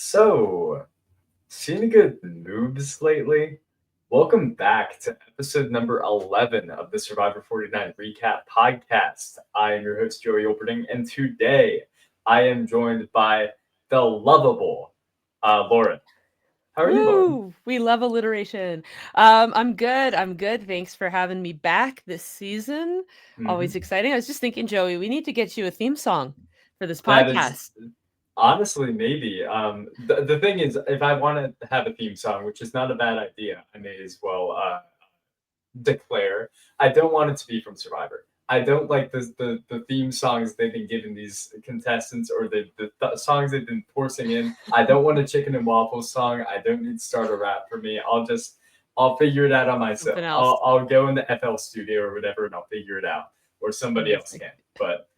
So, seen good moves lately? Welcome back to episode number 11 of the Survivor 49 Recap Podcast. I am your host, Joey Olperding, and today I am joined by the lovable Lauren. How are you, Lauren? Woo! We love alliteration. I'm good. I'm good. Thanks for having me back this season. Always hmm exciting. I was just thinking, Joey, we need to get you a theme song for this That is podcast. honestly maybe. The thing is, if I want to have a theme song, which is not a bad idea, I may as well declare I don't want it to be from Survivor. I don't like the theme songs they've been giving these contestants or the songs they've been forcing in. I don't want a chicken and waffles song. I don't need starter rap for me. I'll figure it out on myself. Something else. I'll go in the FL studio or whatever and I'll figure it out. Or somebody else Amazing. can. But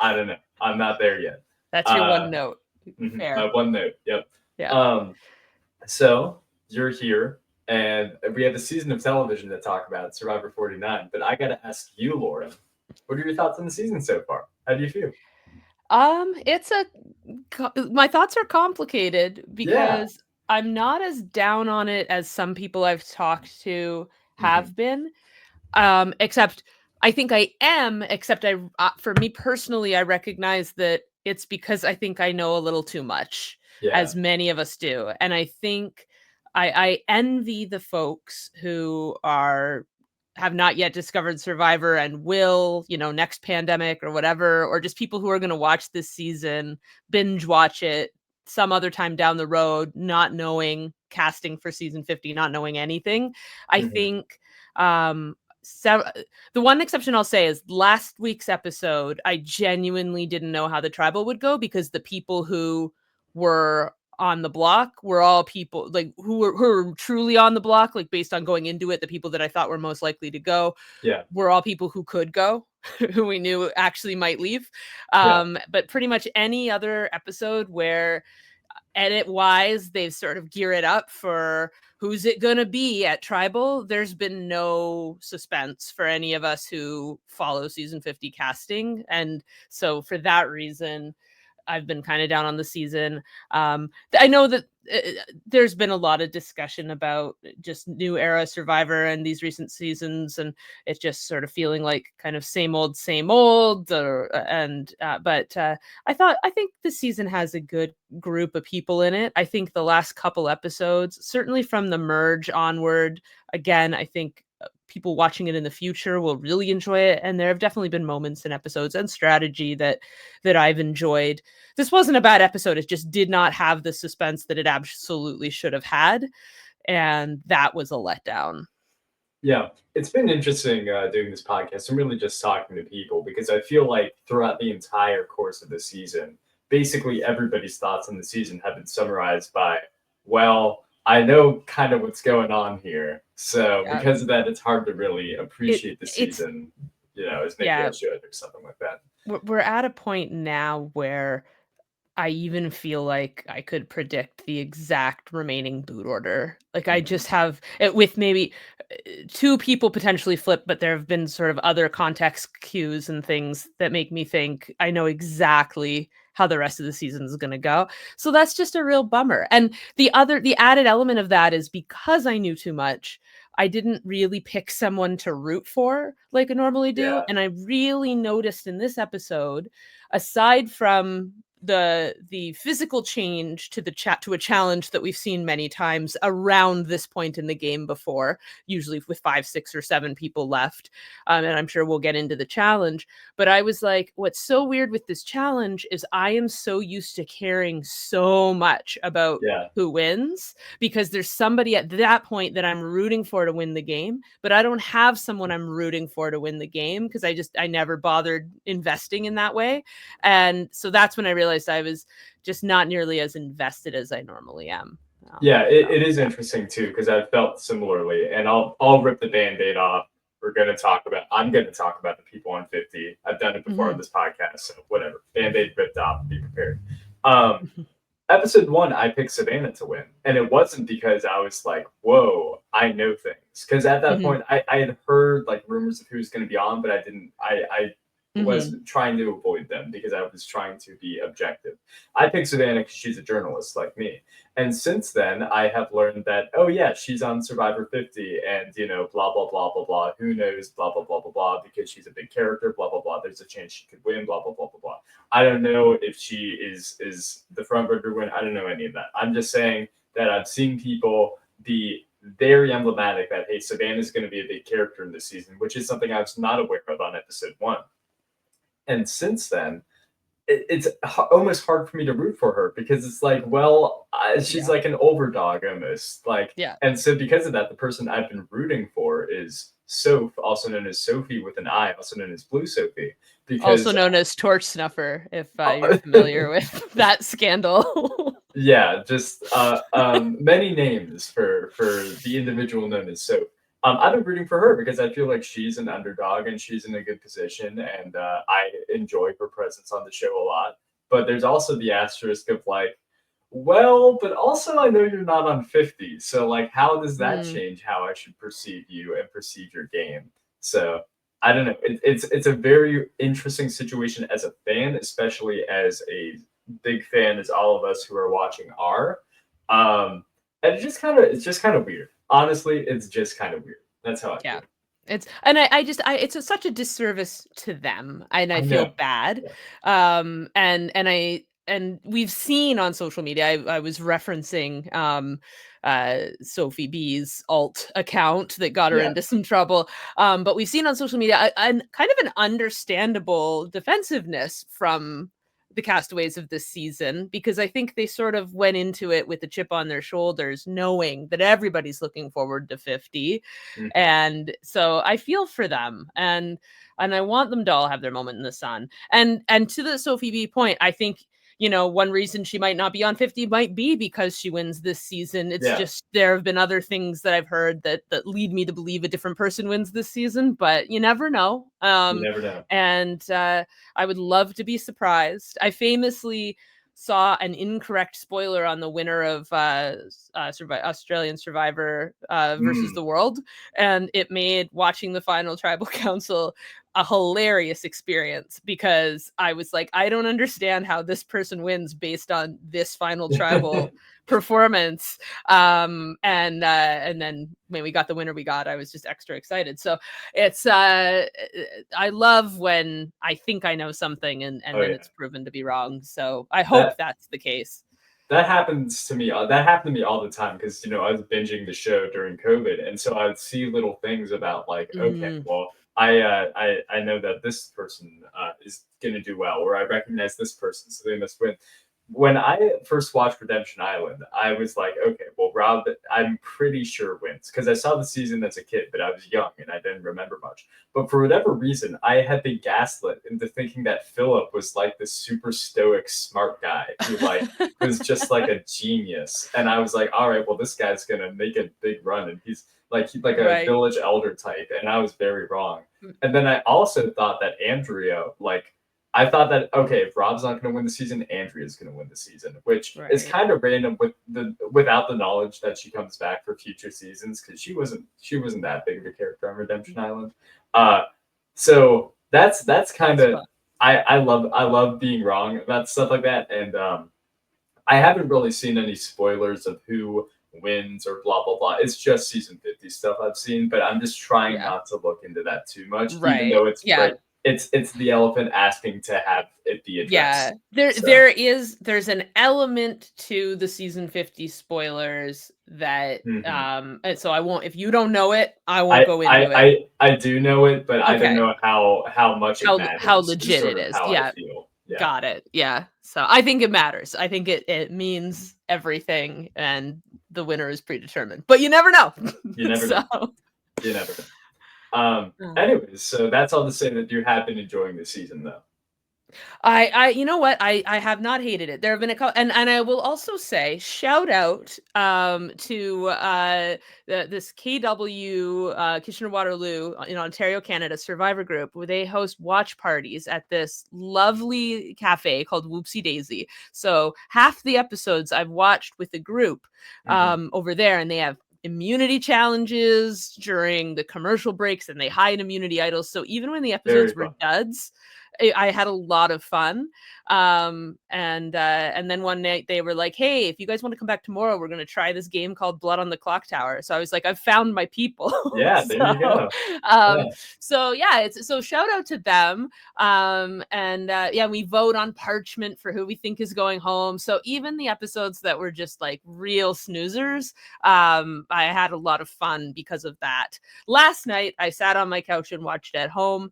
I don't know. I'm not there yet. That's your Uh one note. my Fair. one note. Yep. Yeah. Um so you're here, and we have a season of television to talk about, Survivor 49. But I got to ask you, Lauren, what are your thoughts on the season so far? How do you feel? It's my thoughts are complicated Yeah. because I'm not as down on it as some people I've talked to hmm have been. Except I think I am, except for me personally, I recognize that it's because I think I know a little too much, Yeah. as many of us do. And I think I envy the folks who have not yet discovered Survivor and will, next pandemic or whatever, or just people who are going to watch this season, binge watch it some other time down the road, not knowing casting for season 50, not knowing anything. I hmm think so, the one exception I'll say is last week's episode. I genuinely didn't know how the tribal would go because the people who were on the block were all people like who were truly on the block, like based on going into it. The people that I thought were most likely to go Yeah. were all people who could go, who we knew actually might leave. Yeah. But pretty much any other episode where edit wise they've sort of gear it up for who's it gonna be at tribal, there's been no suspense for any of us who follow season 50 casting. And so for that reason, I've been kind of down on the season. I know that there's been a lot of discussion about just new era Survivor and these recent seasons, and it's just sort of feeling like kind of same old. But I think this season has a good group of people in it. I think the last couple episodes, certainly from the merge onward, again, I think people watching it in the future will really enjoy it. And there have definitely been moments in episodes and strategy that I've enjoyed. This wasn't a bad episode. It just did not have the suspense that it absolutely should have had. And that was a letdown. Yeah. It's been interesting doing this podcast and really just talking to people because I feel like throughout the entire course of the season, basically everybody's thoughts on the season have been summarized by, well, I know kind of what's going on here. So Yeah. because of that, it's hard to really It appreciate the it's season, as maybe I yeah, should or something like that. we're at a point now where I even feel like I could predict the exact remaining boot order. Like I Mhm. just have it with maybe two people potentially flip, but there have been sort of other context cues and things that make me think I know exactly how the rest of the season is going to go. So that's just a real bummer. And the added element of that is because I knew too much, I didn't really pick someone to root for like I normally do. Yeah. And I really noticed in this episode, aside from the physical change to the chat to a challenge that we've seen many times around this point in the game before, usually with 5, 6, or 7 people left, and I'm sure we'll get into the challenge. But I was like, what's so weird with this challenge is I am so used to caring so much about Yeah. who wins because there's somebody at that point that I'm rooting for to win the game, but I don't have someone I'm rooting for to win the game because I never bothered investing in that way. And so that's when I realized I was just not nearly as invested as I normally am. Yeah, it is Yeah. interesting too because I've felt similarly, and I'll rip the band-aid off. I'm gonna talk about the people on 50. I've done it before on Mhm. this podcast, so whatever. Band-aid ripped off, be prepared. Um, Episode one, I picked Savannah to win, and it wasn't because I was like, "Whoa, I know things." Because at that Mhm. point, I had heard like rumors of who was going to be on, but I didn't. I trying to avoid them because I was trying to be objective. I picked Savannah because she's a journalist like me. And since then, I have learned that, oh, yeah, she's on Survivor 50 and, blah, blah, blah, blah, blah. Who knows, blah, blah, blah, blah, blah, because she's a big character, blah, blah, blah. There's a chance she could win, blah, blah, blah, blah, blah. I don't know if she is the front runner to win. I don't know any of that. I'm just saying that I've seen people be very emblematic that, hey, Savannah's going to be a big character in this season, which is something I was not aware of on episode 1. And since then, it's almost hard for me to root for her because it's like, well, she's like an overdog almost. Like, and so because of that, the person I've been rooting for is Soph, also known as Sophie with an I, also known as Blue Sophie. Because, also known as Torch Snuffer, if you're familiar with that scandal. Yeah, just many names for the individual known as Soph. I've been rooting for her because I feel like she's an underdog and she's in a good position, and I enjoy her presence on the show a lot. But there's also the asterisk of like, well, but also I know you're not on 50, so like, how does that change how I should perceive you and perceive your game? So I don't know. It's a very interesting situation as a fan, especially as a big fan as all of us who are watching are. And it's just kind of weird. Honestly, it's just kind of weird. That's how I feel. It's it's such a disservice to them, and I feel bad. And we've seen on social media, I was referencing Sophie B's alt account that got her into some trouble. But we've seen on social media kind of an understandable defensiveness from the castaways of this season, because I think they sort of went into it with a chip on their shoulders, knowing that everybody's looking forward to 50. And so I feel for them, and I want them to all have their moment in the sun. And to the Sophie B point, I think, one reason she might not be on 50 might be because she wins this season. It's just, there have been other things that I've heard that lead me to believe a different person wins this season, but you never know. You never know. And I would love to be surprised. I famously saw an incorrect spoiler on the winner of Australian Survivor versus the World, and it made watching the final Tribal Council a hilarious experience, because I was like, I don't understand how this person wins based on this final tribal performance. And then when we got the winner I was just extra excited. So it's I love when I think I know something and then it's proven to be wrong. So I hope that's the case. That happens to me. That happened to me all the time because I was binging the show during COVID, and so I would see little things about like, okay, well, I know that this person is going to do well, or I recognize this person, so they must win. When I first watched Redemption Island, I was like, okay, well, Rob, I'm pretty sure wins, because I saw the season as a kid, but I was young and I didn't remember much. But for whatever reason, I had been gaslit into thinking that Philip was like this super stoic, smart guy who like was just like a genius. And I was like, all right, well, this guy's going to make a big run, and he's like a village elder type. And I was very wrong. And then I also thought that Andrea, I thought that, okay, if Rob's not going to win the season, Andrea's going to win the season, which is kind of random without the knowledge that she comes back for future seasons, because she wasn't that big of a character on Redemption Island. So that's kind of, I love being wrong about stuff like that, and I haven't really seen any spoilers of who wins or blah blah blah. It's just season 50 stuff I've seen, but I'm just trying not to look into that too much, even though it's great. It's the elephant asking to have it be addressed. There's an element to the season 50 spoilers that so I won't, if you don't know it, I won't go into it. I do know it, but I don't know how much it matters. How legit it is. I feel. Got it. Yeah. So I think it matters. I think it means everything, and the winner is predetermined. But you never know. You never know. You never know. Anyways, so that's all to say that you have been enjoying the season, though. I you know what, I have not hated it. There have been a couple, and I will also say shout out to this KW Kitchener-Waterloo in Ontario, Canada Survivor group, where they host watch parties at this lovely cafe called Whoopsie Daisy. So half the episodes I've watched with the group over there, and they have immunity challenges during the commercial breaks, and they hide immunity idols. So even when the episodes were duds, I had a lot of fun. And then one night they were like, hey, if you guys want to come back tomorrow, we're going to try this game called Blood on the Clock Tower. So I was like, I've found my people. Yeah, there you go. um Yeah. so yeah, it's so shout out to them. And yeah, we vote on parchment for who we think is going home. So even the episodes that were just like real snoozers, I had a lot of fun because of that. Last night I sat on my couch and watched at home.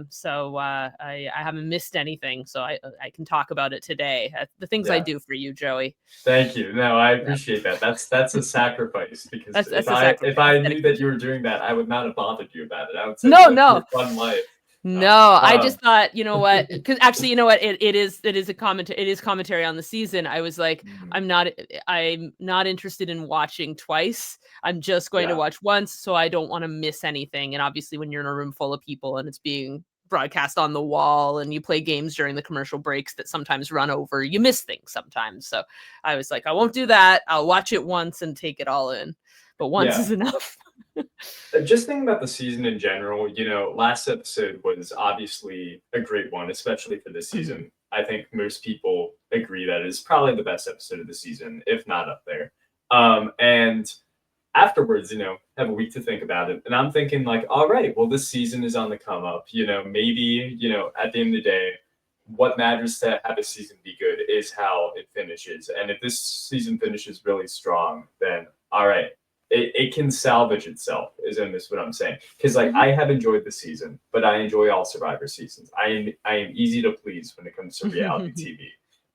So I haven't missed anything, so I can talk about it today. The things I Yeah. do for you, Joey. Thank you. No, I Yeah. appreciate that. That's a sacrifice, because That's if a I sacrifice. knew that you were doing that, I would not have bothered you about it. I would say No, live no. your fun life. No. No, I just thought, you know what? Because actually, you know what? It is a commentary. It is commentary on the season. I was like, Mm, I'm not interested in watching twice. I'm just going to yeah. watch once, so I don't want to miss anything. And obviously, when you're in a room full of people and it's being broadcast on the wall, and you play games during the commercial breaks that sometimes run over, you miss things sometimes. So I was like, I won't do that. I'll watch it once and take it all in, but once Yeah. is enough. Just thinking about the season in general, last episode was obviously a great one, especially for this Mhm. season. I think most people agree that it's probably the best episode of the season, if not up there. And afterwards, have a week to think about it. And I'm thinking, like, all right, well, this season is on the come up. Maybe, at the end of the day, what matters to have a season be good is how it finishes. And if this season finishes really strong, then all right, it can salvage itself, is almost what I'm saying. Because like Mhm. I have enjoyed the season, but I enjoy all Survivor seasons. I am easy to please when it comes to reality TV.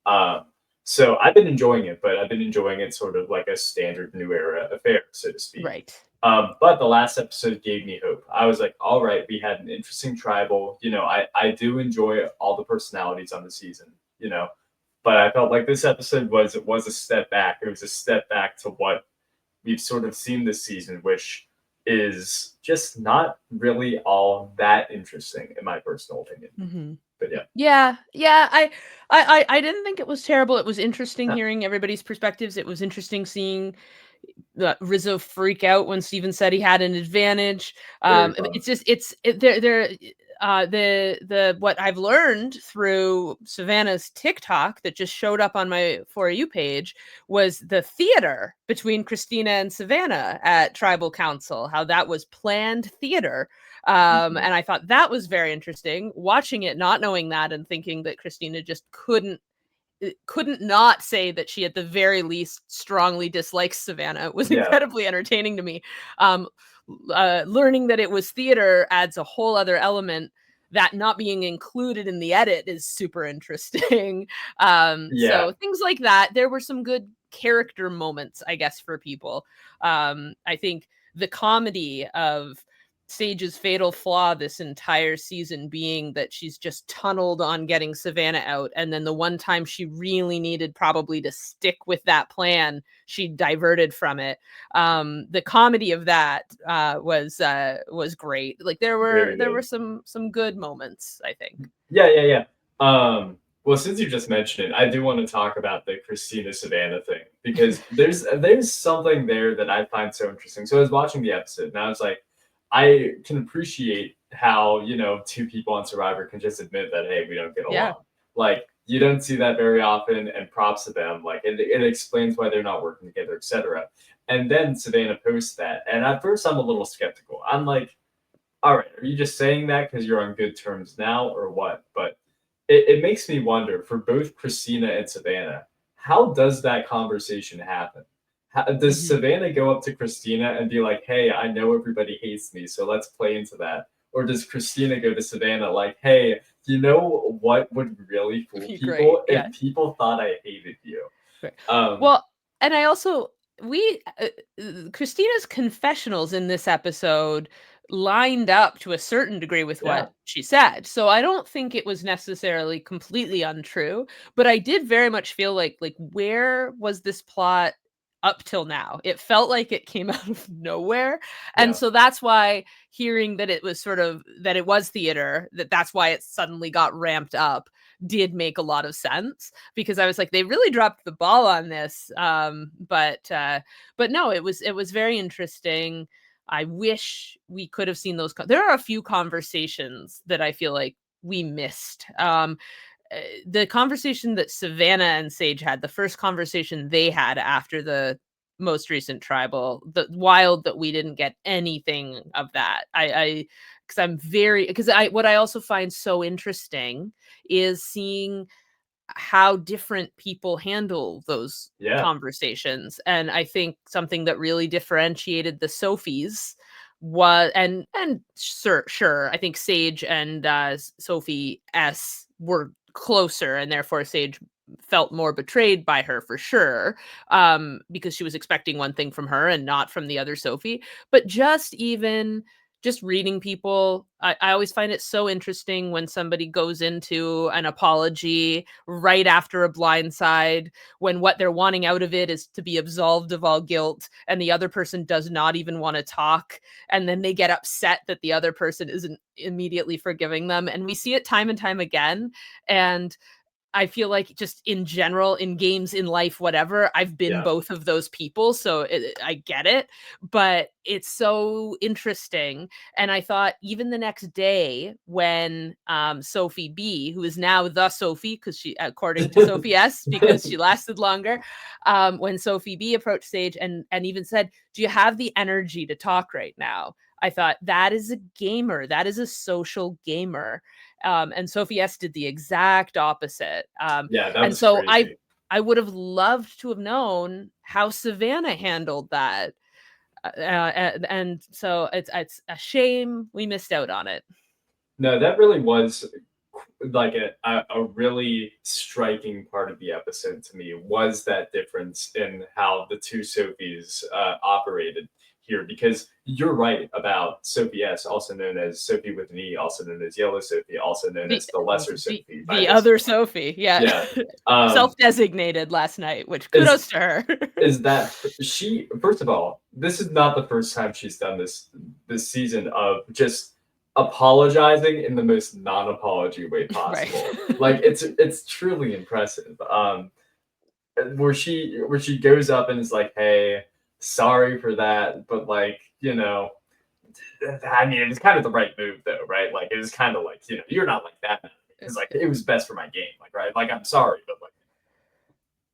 Um, so I've been enjoying it, but I've been enjoying it sort of like a standard new era affair, so to speak. Right. But the last episode gave me hope. I was like, all right, we had an interesting tribal. I do enjoy all the personalities on the season, but I felt like this episode was a step back. It was a step back to what we've sort of seen this season, which is just not really all that interesting, in my personal opinion. Mhm. But yeah. Yeah. I didn't think it was terrible. It was interesting hearing everybody's perspectives. It was interesting seeing Rizzo freak out when Steven said he had an advantage. Very fun. It's just they're the what I've learned through Savannah's TikTok that just showed up on my For You page was the theater between Christina and Savannah at Tribal Council, how that was planned theater. Mhm. And I thought that was very interesting. Watching it, not knowing that, and thinking that Christina just couldn't not say that she at the very least strongly dislikes Savannah was Yeah. incredibly entertaining to me. Um, Learning that it was theater adds a whole other element that not being included in the edit is super interesting. Yeah. So things like that. There were some good character moments, I guess, for people. I think the comedy of Sage's fatal flaw this entire season being that she's just tunneled on getting Savannah out. And then the one time she really needed probably to stick with that plan, she diverted from it. The comedy of that was great. Like Very there were good. some good moments, I think. Yeah, yeah, yeah. Well, since you just mentioned it, I do want to talk about the Christina Savannah thing, because there's something there that I find so interesting. So I was watching the episode and I was like, I can appreciate how, two people on Survivor can just admit that, hey, we don't get Yeah. along. Like, you don't see that very often, and props to them. Like, it explains why they're not working together, etc. And then Savannah posts that, and at first I'm a little skeptical. I'm like, all right, are you just saying that because you're on good terms now, or what? But it makes me wonder, for both Christina and Savannah, how does that conversation happen? Does Mhm. Savannah go up to Christina and be like, hey, I know everybody hates me, so let's play into that? Or does Christina go to Savannah like, hey, you know what would really fool Great. people? Yeah. If people thought I hated you. Right. Um, Well, and I also we Christina's confessionals in this episode lined up to a certain degree with yeah, what she said. So I don't think it was necessarily completely untrue, but I did very much feel like where was this plot up till now? It felt like it came out of nowhere. And yeah, so that's why hearing that it was sort of that it was theater, that's why it suddenly got ramped up did make a lot of sense, because I was like, they really dropped the ball on this. But no, it was very interesting. I wish we could have seen those. There are a few conversations that I feel like we missed. The conversation that Savannah and Sage had, the first conversation they had after the most recent tribal, the wild that we didn't get anything of that. Because I'm very, because I what I also find so interesting is seeing how different people handle those Yeah. conversations. And I think something that really differentiated the Sophies was, and sure, I think Sage and Sophie S were closer, and therefore Sage felt more betrayed by her for sure, because she was expecting one thing from her and not from the other Sophie. But just reading people, I always find it so interesting when somebody goes into an apology right after a blindside, when what they're wanting out of it is to be absolved of all guilt, and the other person does not even want to talk. And then they get upset that the other person isn't immediately forgiving them. And we see it time and time again. And I feel like just in general, in games, in life, whatever, I've been Yeah. both of those people, so I get it, but it's so interesting. And I thought even the next day when Sophie B, who is now the Sophie, because she, according to Sophie S, because she lasted longer, when Sophie B approached Sage and even said, "Do you have the energy to talk right now?" I thought that is a gamer, that is a social gamer. And Sophie S did the exact opposite. Yeah, that And was so crazy. I would have loved to have known how Savannah handled that. And so it's a shame we missed out on it. No, that really was like a really striking part of the episode to me was that difference in how the two Sophies operated here. Because you're right about Sophie S, also known as Sophie with an E, also known as Yellow Sophie, also known The as the Lesser Sophie by the this other point. Sophie, yeah. Yeah. Um, Self-designated last night, which is kudos to her. is that she, first of all, this is not the first time she's done this season of just apologizing in the most non-apology way Right. possible. Like it's truly impressive. Where she goes up and is like, "Hey, sorry for that, but like, I mean, it was kind of the right move though, right? Like it was kind of like, you're not like that because like it was best for my game, like right? Like I'm sorry, but like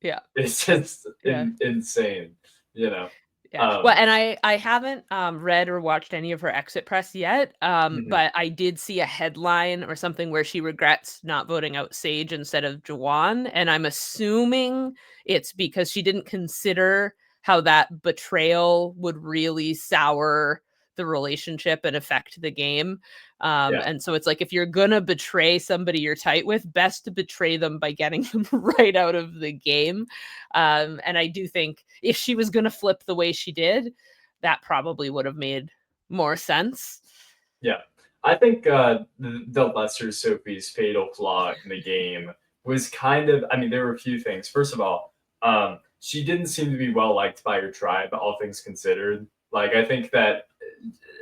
Yeah. it's just Yeah. insane, you know. Yeah. Well, Um, and I haven't read or watched any of her exit press yet. mhm. But I did see a headline or something where she regrets not voting out Sage instead of Jawan, and I'm assuming it's because she didn't consider how that betrayal would really sour the relationship and affect the game. Yeah, And so it's like if you're gonna betray somebody you're tight with, best to betray them by getting them right out of the game. And I do think if she was going to flip the way she did, that probably would have made more sense. yeah. I think the lesser Sophie's fatal flaw in the game was kind of. I mean, there were a few things. First of all, she didn't seem to be well liked by her tribe, all things considered. Like, I think that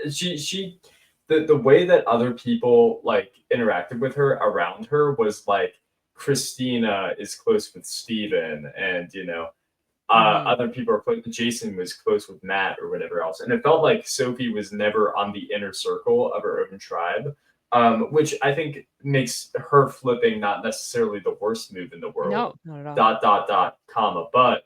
she the way that other people like interacted with her around her was like Christina is close with Steven, and Mhm. other people are close. Jason was close with Matt or whatever else, and it felt like Sophie was never on the inner circle of her own tribe, which I think makes her flipping not necessarily the worst move in the world. No, not at all. Dot dot dot comma, but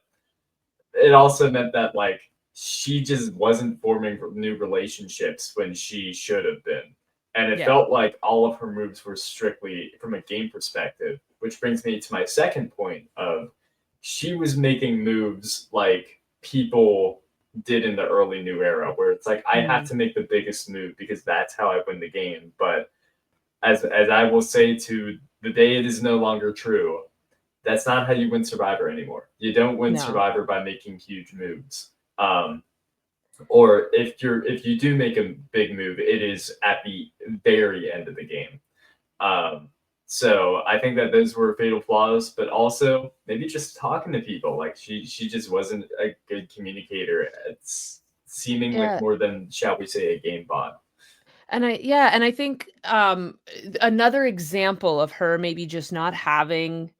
it also meant that like she just wasn't forming new relationships when she should have been. And it Yeah. felt like all of her moves were strictly from a game perspective, which brings me to my second point of she was making moves like people did in the early new era, where it's like I have Mm. to make the biggest move because that's how I win the game. But as I will say to the day it is no longer true, that's not how you win Survivor anymore. You don't win No. Survivor by making huge moves. Um, or if you do make a big move, it is at the very end of the game. Um, so I think that those were fatal flaws, but also maybe just talking to people. Like she just wasn't a good communicator. It's seeming like Yeah. more than, shall we say, a game bot. And I think another example of her maybe just not having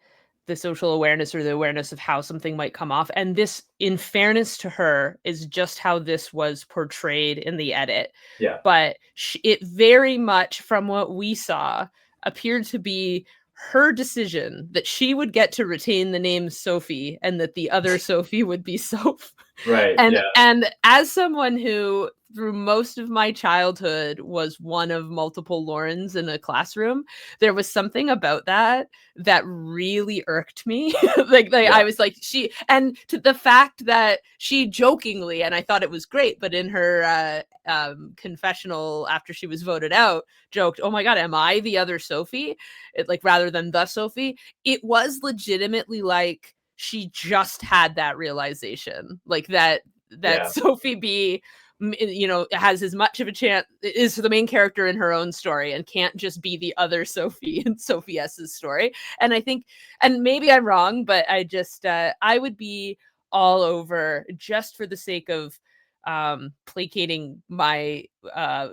the social awareness or the awareness of how something might come off. And this, in fairness to her, is just how this was portrayed in the edit. Yeah. But it very much, from what we saw, appeared to be her decision that she would get to retain the name Sophie and that the other Sophie would be Soph. Right. Yeah. And as someone who through most of my childhood was one of multiple Laurens in a classroom, there was something about that that really irked me. Like Yeah. I was like, she, and to the fact that she jokingly, and I thought it was great, but in her confessional after she was voted out, joked, "Oh my god, am I the other Sophie?" Like rather than the Sophie. It was legitimately like she just had that realization, like that Yeah. Sophie B, has as much of a chance, is the main character in her own story and can't just be the other Sophie in Sophie S's story. And I think, and maybe I'm wrong, but I just I would be all over, just for the sake of placating my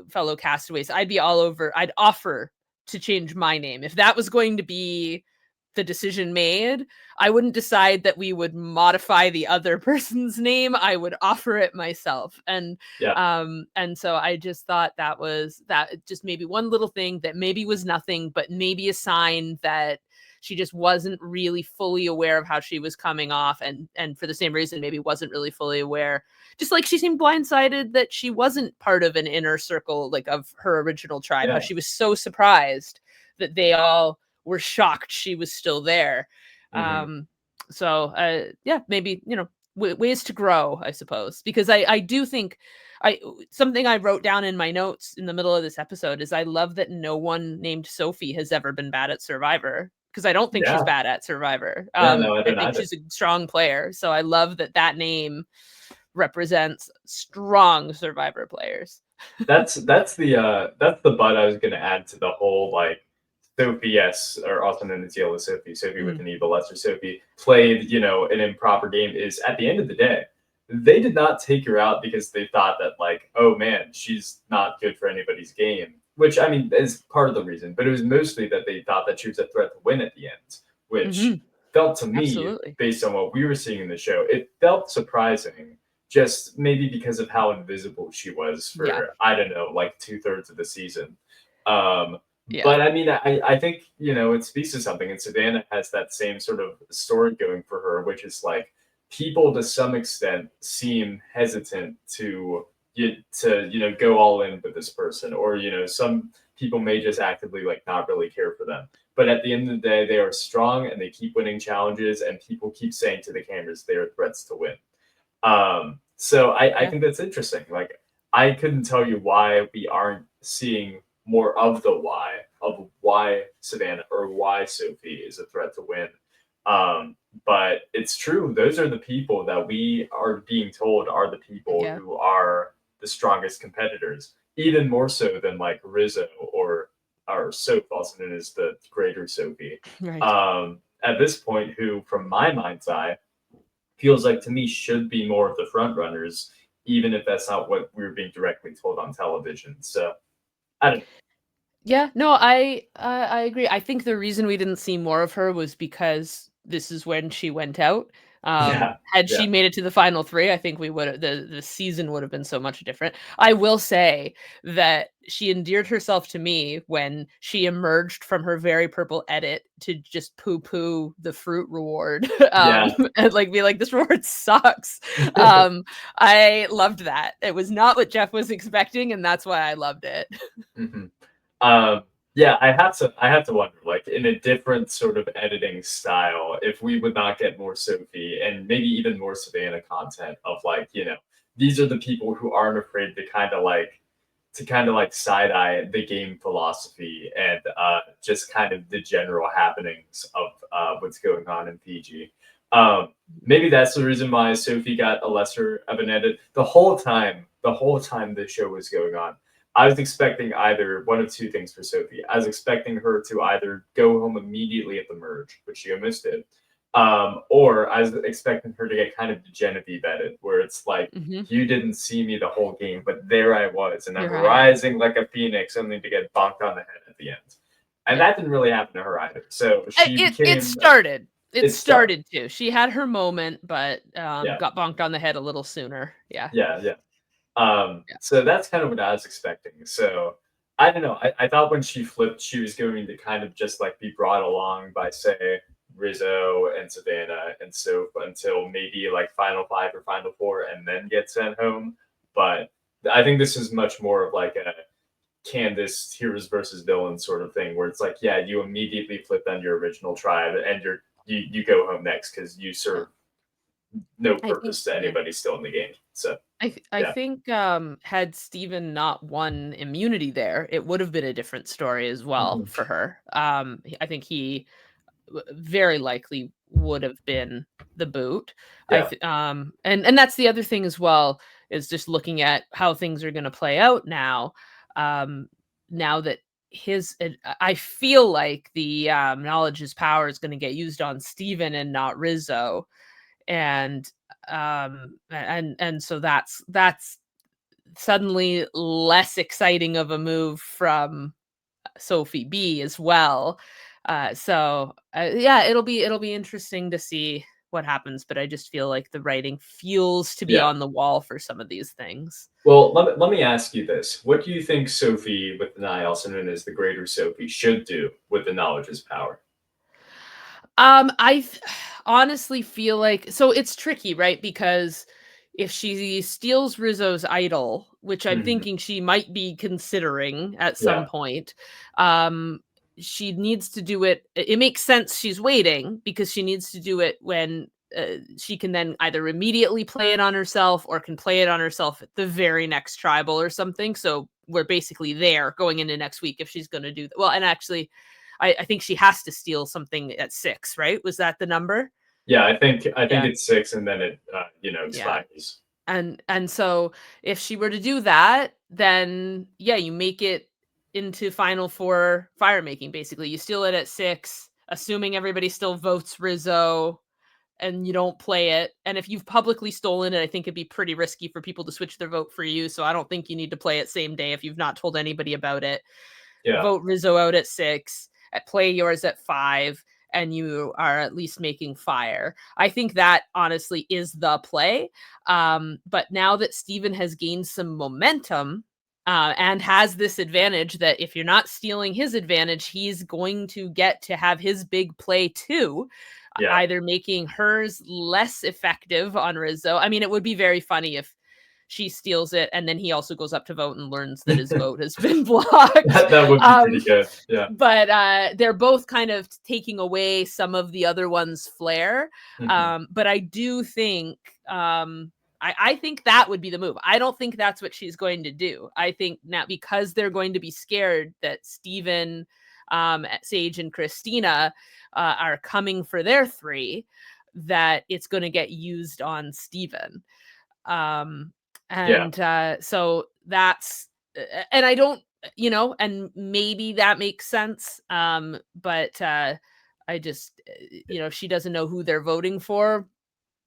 fellow castaways. I'd be all over. I'd offer to change my name if that was going to be the decision made. I wouldn't decide that we would modify the other person's name. I would offer it myself. Yeah. And so I just thought that just maybe one little thing that maybe was nothing, but maybe a sign that she just wasn't really fully aware of how she was coming off, and for the same reason maybe wasn't really fully aware, just like she seemed blindsided that she wasn't part of an inner circle like of her original tribe, how Yeah. she was so surprised that they all were shocked she was still there. Hmm. Yeah, maybe, ways to grow, I suppose, because I do think I something I wrote down in my notes in the middle of this episode is I love that no one named Sophie has ever been bad at Survivor, because I don't think she's Yeah. bad at Survivor. Yeah. No, I I don't think either. she's a strong player, so I love that name represents strong Survivor players. That's the butt I was gonna add to the whole like Sophie S, or also known as Yellow Sophie, Sophie with Mm. an evil lesser Sophie, played, an improper game. Is at the end of the day, they did not take her out because they thought that like, oh man, she's not good for anybody's game. Which I mean is part of the reason, but it was mostly that they thought that she was a threat to win at the end, which Mhm. felt to me, Absolutely. based on what we were seeing in the show, it felt surprising, just maybe because of how invisible she was Yeah. for, I don't know, like 2/3 of the season. Um, Yeah. but I mean, I think, it speaks to something. And Savannah has that same sort of story going for her, which is like people to some extent seem hesitant to go all in with this person, or some people may just actively like not really care for them. But at the end of the day, they are strong and they keep winning challenges, and people keep saying to the cameras they are threats to win. So I Yeah. think that's interesting. Like, I couldn't tell you why we aren't seeing more of the why of why Savannah or why Sophie is a threat to win. But it's true; those are the people that we are being told are the people Yeah. who are the strongest competitors, even more so than like Rizzo or Soph, also known as the Greater Sophie. Right. At this point, who, from my mind's eye, feels like to me should be more of the front runners, even if that's not what we are being directly told on television. So I don't. Yeah, no, I agree. I think the reason we didn't see more of her was because this is when she went out. Yeah, Had yeah, she made it to the final 3, I think we would the season would have been so much different. I will say that she endeared herself to me when she emerged from her very purple edit to just poo-poo the fruit reward, yeah. and, like, be like, "This reward sucks." I loved that. It was not what Jeff was expecting, and that's why I loved it. Hmm. Um, yeah, I have to wonder, like, in a different sort of editing style, if we would not get more Sophie and maybe even more Savannah content of like, these are the people who aren't afraid to kind of like side eye the game philosophy and just kind of the general happenings of what's going on in Fiji. Maybe that's the reason why Sophie got a lesser of an edit. The whole time the show was going on, I was expecting either one of two things for Sophie. I was expecting her to either go home immediately at the merge, which she almost did, or I was expecting her to get kind of Genevieve edit, where it's like, Mhm. you didn't see me the whole game, but there I was, and I'm Here I am. rising like a phoenix, only to get bonked on the head at the end. And Yeah. that didn't really happen to her either. So It she it it became started. It it started. started to. She had her moment, but, Yeah, got bonked on the head a little sooner. Yeah. yeah, yeah. Yeah. So that's kind of what I was expecting. So I don't know. I thought when she flipped, she was going to kind of just like be brought along by, say, Rizzo and Savannah and Soph until maybe like Final Five or Final Four and then get sent home. But I think this is much more of like a Candace heroes versus villains sort of thing, where it's like, yeah, you immediately flip on your original tribe and you go home next because you serve no I think, purpose to yeah. anybody still in the game. So I yeah. think had Steven not won immunity there, it would have been a different story as well Mhm. for her. I think he very likely would have been the boot. Yeah. And that's the other thing as well, is just looking at how things are going to play out now. Um, now that I feel like the knowledge is power is going to get used on Steven and not Rizzo, and so that's suddenly less exciting of a move from Sophie B as well. Yeah, it'll be interesting to see what happens, but I just feel like the writing feels to be Yeah. on the wall for some of these things. Well, let me ask you this. What do you think Sophie, with an eye, also known as the Greater Sophie, should do with the knowledge is power? Honestly feel like, so it's tricky, right? Because if she steals Rizzo's idol, which I'm Mhm. thinking she might be considering at some Yeah. point, um, she needs to do it. It makes sense she's waiting because she needs to do it when she can then either immediately play it on herself or can play it on herself at the very next tribal or something. So we're basically there going into next week if she's going to do that. Well, and actually, I think she has to steal something at 6, right? Was that the number? Yeah, I think Yeah. it's 6 and then it Yeah. expires. And so if she were to do that, then yeah, you make it into Final Four fire making, basically. You steal it at 6, assuming everybody still votes Rizzo, and you don't play it. And if you've publicly stolen it, I think it'd be pretty risky for people to switch their vote for you. So I don't think you need to play it same day if you've not told anybody about it. Yeah. Vote Rizzo out at 6, play yours at 5, and you are at least making fire. I think that honestly is the play. But now that Steven has gained some momentum, and has this advantage that if you're not stealing his advantage, he's going to get to have his big play too, Yeah. either making hers less effective on Rizzo. I mean, it would be very funny if she steals it and then he also goes up to vote and learns that his vote has been blocked. That would be Um, pretty good. Yeah. but they're both kind of taking away some of the other one's flair. Mhm. But I do think I think that would be the move. I don't think that's what she's going to do. I think now, because they're going to be scared that Steven, Sage, and Christina are coming for their 3, that it's going to get used on Steven. Um, Yeah. so that's, and I don't, and maybe that makes sense. But I just, if she doesn't know who they're voting for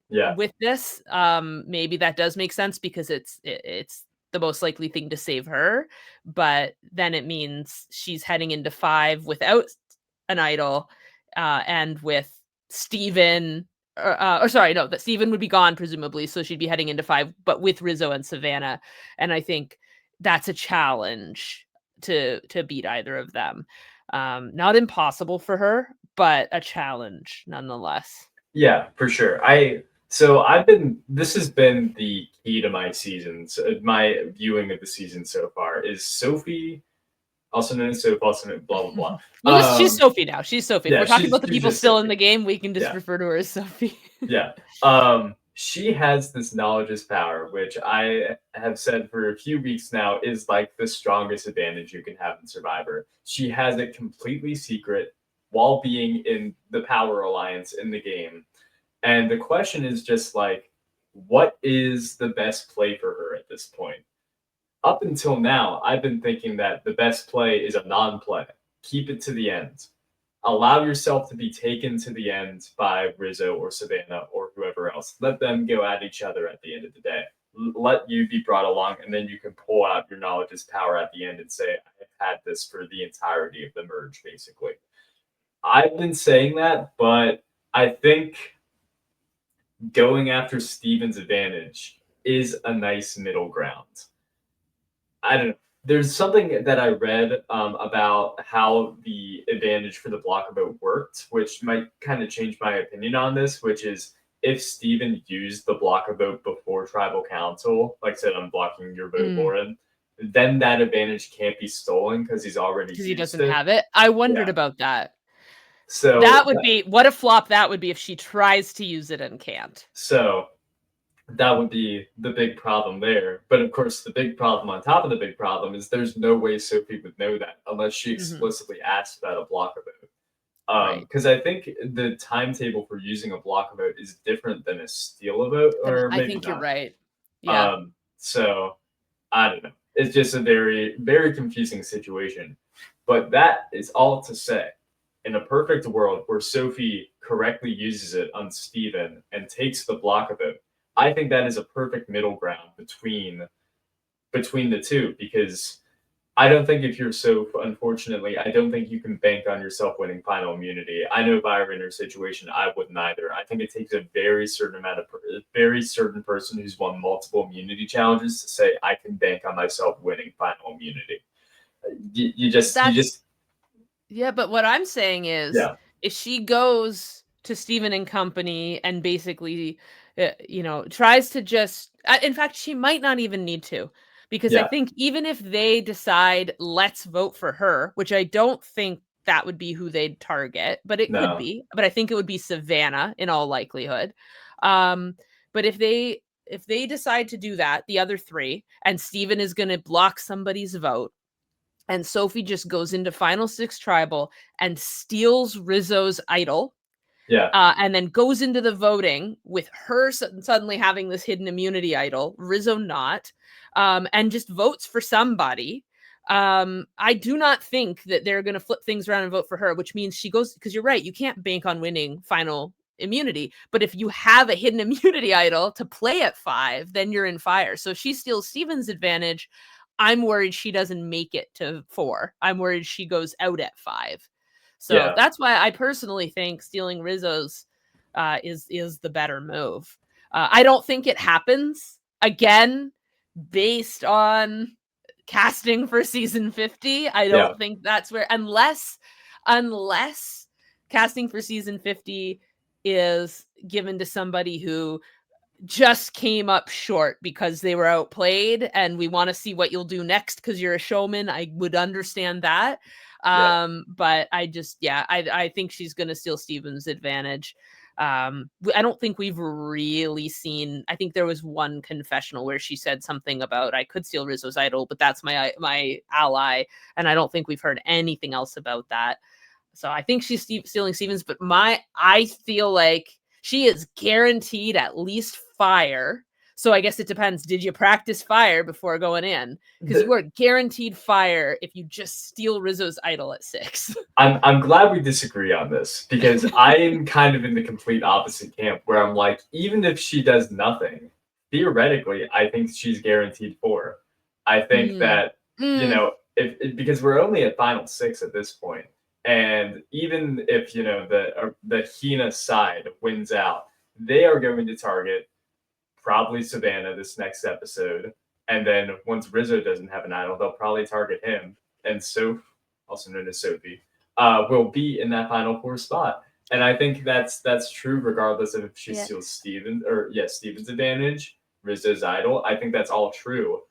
Yeah. with this, maybe that does make sense because it's the most likely thing to save her. But then it means she's heading into 5 without an idol, and with Steven, or sorry, no, that Steven would be gone presumably, so she'd be heading into 5, but with Rizzo and Savannah. And I think that's a challenge to beat either of them. Not impossible for her, but a challenge nonetheless. Yeah, for sure. This has been the key to my seasons, my viewing of the season so far is Sophie, also known as Soap, also known blah blah Well, blah. she's Sophie now. She's Sophie. If Yeah, we're talking about the she's people just still in Sophie. the game, we can just Yeah. refer to her as Sophie. Yeah. She has this knowledge is power, which I have said for a few weeks now is like the strongest advantage you can have in Survivor. She has it completely secret while being in the Power Alliance in the game. And the question is just like, what is the best play for her at this point? Up until now, I've been thinking that the best play is a non play. Keep it to the end. Allow yourself to be taken to the end by Rizzo or Savannah or whoever else. Let them go at each other at the end of the day. Let you be brought along, and then you can pull out your knowledge as power at the end and say, I've had this for the entirety of the merge, basically. I've been saying that, but I think going after Steven's advantage is a nice middle ground. I don't know. There's something that I read about how the advantage for the block vote worked, which might kind of change my opinion on this, which is if Steven used the block vote before tribal council, like I said, I'm blocking your vote, Mm, Lauren, then that advantage can't be stolen because he's already because he used doesn't it. have it. I Yeah. wondered about that. So That would be what a flop that would be if she tries to use it and can't. so that would be the big problem there. But of course, the big problem on top of the big problem is there's no way Sophie would know that unless she Hmm. explicitly asked about a block vote. Right. Because I think the timetable for using a block vote is different than a steal a vote, Then or I maybe think you're not. right. Yeah. So I don't know. It's just a very, very confusing situation. But that is all to say, in a perfect world where Sophie correctly uses it on Steven and takes the block of it, I think that is a perfect middle ground between the two because I don't think if you're so unfortunately, I don't think you can bank on yourself winning final immunity. I know if I were in her situation, I wouldn't either. I think it takes a very certain amount of very certain person who's won multiple immunity challenges to say I can bank on myself winning final immunity. You That's just Yeah, but what I'm saying is yeah if she goes to Stephen and Company and basically, tries to just, in fact, she might not even need to, because I yeah think even if they decide, let's vote for her, which I don't think that would be who they'd target, but it could no be, but I think it would be Savannah in all likelihood. Um, but if they decide to do that, the other three, and Stephen is going to block somebody's vote, and Sophie just goes into Final Six Tribal and steals Rizzo's idol, yeah and then goes into the voting with her suddenly having this hidden immunity idol, Rizzo not, and just votes for somebody. I do not think that they're going to flip things around and vote for her, which means she goes, because you're right, you can't bank on winning final immunity. But if you have a hidden immunity idol to play at 5, then you're in fire. So if she steals Steven's advantage, I'm worried she doesn't make it to 4. I'm worried she goes out at 5. So yeah that's why I personally think stealing Rizzo's is the better move. I don't think it happens again based on casting for season 50. I yeah don't think that's where, unless casting for season 50 is given to somebody who just came up short because they were outplayed and we want to see what you'll do next because you're a showman. I would understand that. yeah But I think she's going to steal Steven's advantage. I don't think we've really seen, I think there was one confessional where she said something about I could steal Rizzo's idol, but that's my ally. And I don't think we've heard anything else about that. So I think she's stealing Stevens, but I feel like she is guaranteed at least fire. So I guess it depends. Did you practice fire before going in? Because you The, are guaranteed fire if you just steal Rizzo's idol at 6. I'm glad we disagree on this because I'm kind of in the complete opposite camp where I'm like, even if she does nothing, theoretically, I think she's guaranteed 4. I think Mm. that, Mm. if because we're only at final 6 at this point, and even if the Hina side wins out, they are going to target probably Savannah this next episode, and then once Rizzo doesn't have an idol, they'll probably target him, and Soph, also known as Sophie, will be in that final 4 spot. And I think that's true regardless of if she Yeah. steals Steven's advantage, Rizzo's idol. I think that's all true.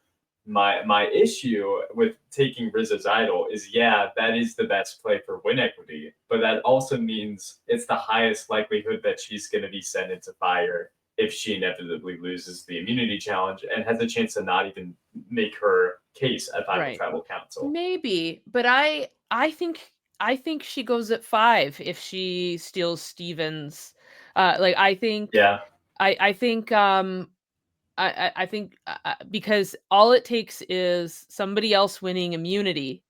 My issue with taking Rizzo's idol is that is the best play for win equity, but that also means it's the highest likelihood that she's going to be sent into fire if she inevitably loses the immunity challenge and has a chance to not even make her case at final Right. tribal council. Maybe, but I think she goes at 5 if she steals Stevens. Like Yeah, I think I think because all it takes is somebody else winning immunity,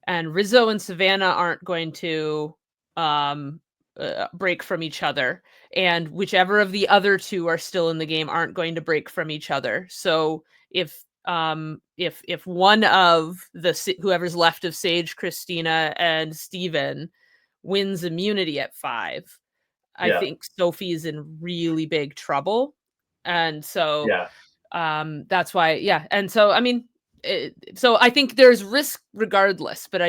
and Rizzo and Savannah aren't going to um, break from each other, and whichever of the other two are still in the game aren't going to break from each other. So if one of whoever's left of Sage, Christina, and Steven wins immunity at 5, I yeah, think Sophie's in really big trouble. And so yeah. that's why, yeah. And so I mean, So I think there's risk regardless, but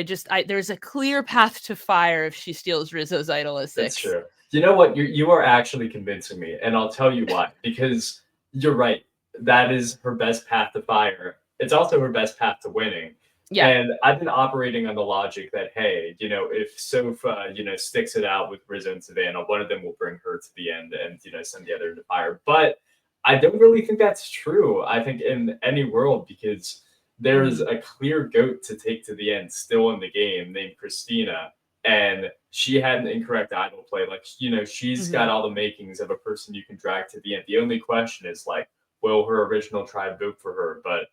there's a clear path to fire if she steals Rizzo's idol as That's 6. true. You know what? You are actually convincing me, and I'll tell you why. Because you're right. That is her best path to fire. It's also her best path to winning. Yeah. And I've been operating on the logic that, hey, if Sofa, sticks it out with Rizzo and Savannah, one of them will bring her to the end and, send the other to fire. But I don't really think that's true. I think in any world, because there's a clear goat to take to the end still in the game named Christina, and she had an incorrect idol play. Like, she's got all the makings of a person you can drag to the end. The only question is, like, will her original tribe vote for her? But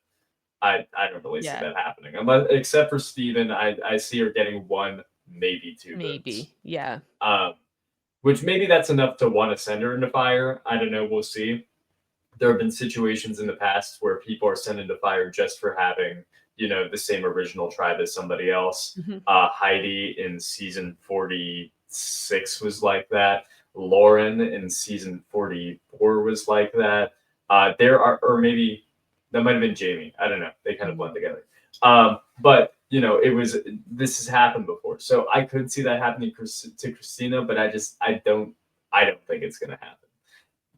I don't really see that happening, except for Steven. I see her getting 1, maybe 2 votes. Maybe, yeah. Which maybe that's enough to want to send her into fire. I don't know. We'll see. There have been situations in the past where people are sent into fire just for having, the same original tribe as somebody else. Heidi in season 46 was like that. Lauren in season 44 was like that. Or maybe that might have been Jamie. I don't know. They kind of blend together. But this has happened before. So I could see that happening to Christina, but I don't think it's going to happen.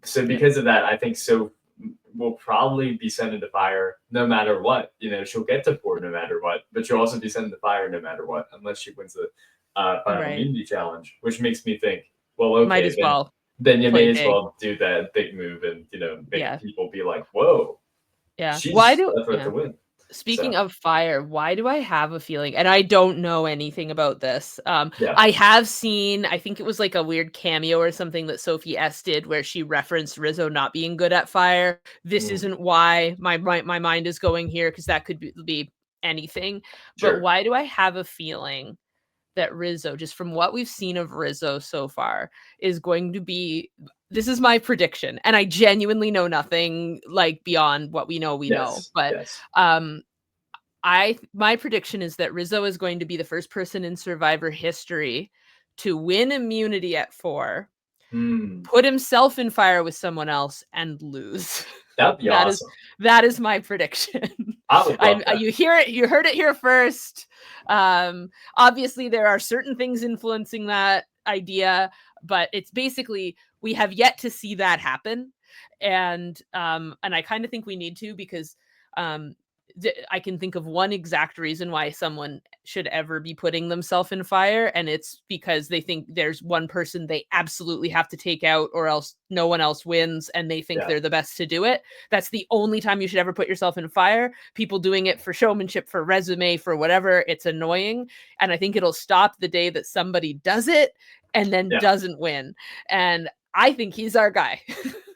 So because of that, I think So will probably be sent into fire no matter what. She'll get to 4 no matter what, but she'll also be sent into fire no matter what, unless she wins the final immunity challenge, which makes me think, well, okay, might as well. Then you may as well do that big move and, make people be like, whoa. Yeah. She's a threat to win. Speaking of fire, why do I have a feeling, and I don't know anything about this. I have seen, I think it was like a weird cameo or something that Sophie S did where she referenced Rizzo not being good at fire. This isn't why my mind is going here, because that could be anything. Sure. But why do I have a feeling that Rizzo, just from what we've seen of Rizzo so far, is going to be, this is my prediction, and I genuinely know nothing like beyond what we know, but my prediction is that Rizzo is going to be the first person in Survivor history to win immunity at 4, put himself in fire with someone else, and lose. That'd be awesome. That is my prediction. I would love that. You heard it here first. Obviously, there are certain things influencing that idea, but it's basically, we have yet to see that happen, and I kind of think we need to, because I can think of one exact reason why someone should ever be putting themselves in fire, and it's because they think there's one person they absolutely have to take out or else no one else wins, and they think they're the best to do it. That's the only time you should ever put yourself in fire. People doing it for showmanship, for resume, for whatever, it's annoying, and I think it'll stop the day that somebody does it and then doesn't win, and I think he's our guy.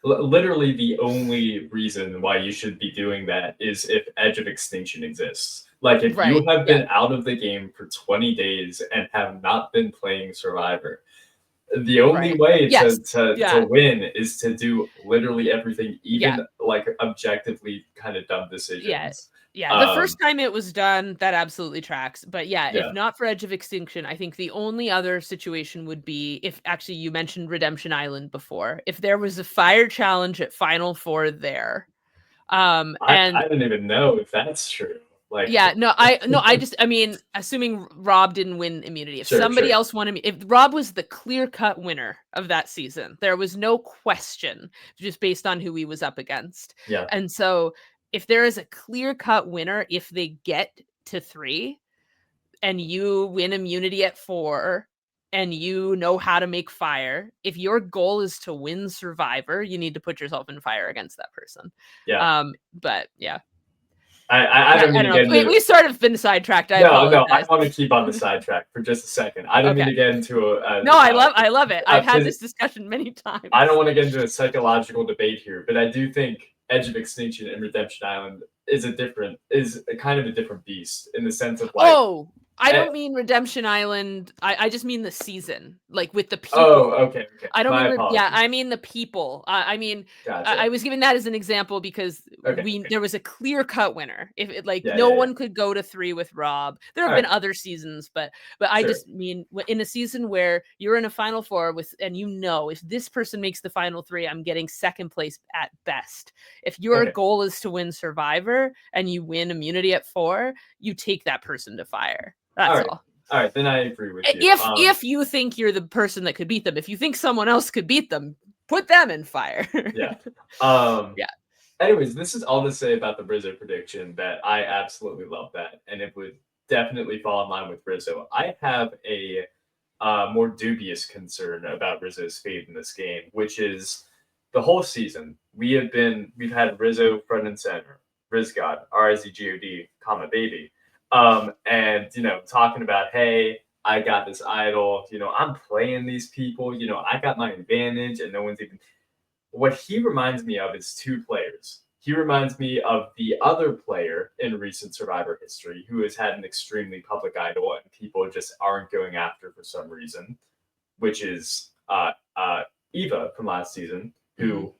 Literally the only reason why you should be doing that is if Edge of Extinction exists. Like, if you have been out of the game for 20 days and have not been playing Survivor, the only way to win is to do literally everything, even like objectively kind of dumb decisions. The first time it was done, that absolutely tracks. But if not for Edge of Extinction, I think the only other situation would be if, actually, you mentioned Redemption Island before. If there was a fire challenge at Final 4 there. I don't even know if that's true. Like, I mean, assuming Rob didn't win immunity, if somebody else won if Rob was the clear-cut winner of that season, there was no question, just based on who he was up against. And so if there is a clear-cut winner, if they get to 3 and you win immunity at 4 and you know how to make fire, if your goal is to win Survivor, you need to put yourself in fire against that person. But I don't mean to get into... We've sort of been sidetracked. No, I want to keep on the sidetrack for just a second. I don't mean to get into a... No, I love it. I've had this discussion many times. I don't want to get into a psychological debate here, but I do think Edge of Extinction and Redemption Island is a kind of a different beast, in the sense of, like... I don't mean Redemption Island. I just mean the season, like with the people. Oh, okay. I don't My mean apologies. I mean the people. I mean, Gotcha. I was giving that as an example because Okay. there was a clear cut winner. If it, like Yeah, no yeah, one could go to 3 with Rob. There have All been right. other seasons, but I Sure. just mean in a season where you're in a final 4 with, and you know if this person makes the final 3, I'm getting second place at best. If your Okay. goal is to win Survivor and you win immunity at 4, you take that person to fire. That's all. All right, then I agree with you. If you think you're the person that could beat them, if you think someone else could beat them, put them in fire. Yeah. Yeah. Anyways, this is all to say about the Rizzo prediction that I absolutely love that, and it would definitely fall in line with Rizzo. I have a more dubious concern about Rizzo's fate in this game, which is the whole season we've had Rizzo front and center, Rizgod, RIZGOD, comma baby, and talking about, hey, I got this idol, I'm playing these people, I got my advantage, and no one's even. What he reminds me of is 2 players. He reminds me of the other player in recent Survivor history who has had an extremely public idol and people just aren't going after for some reason, which is Eva from last season, who,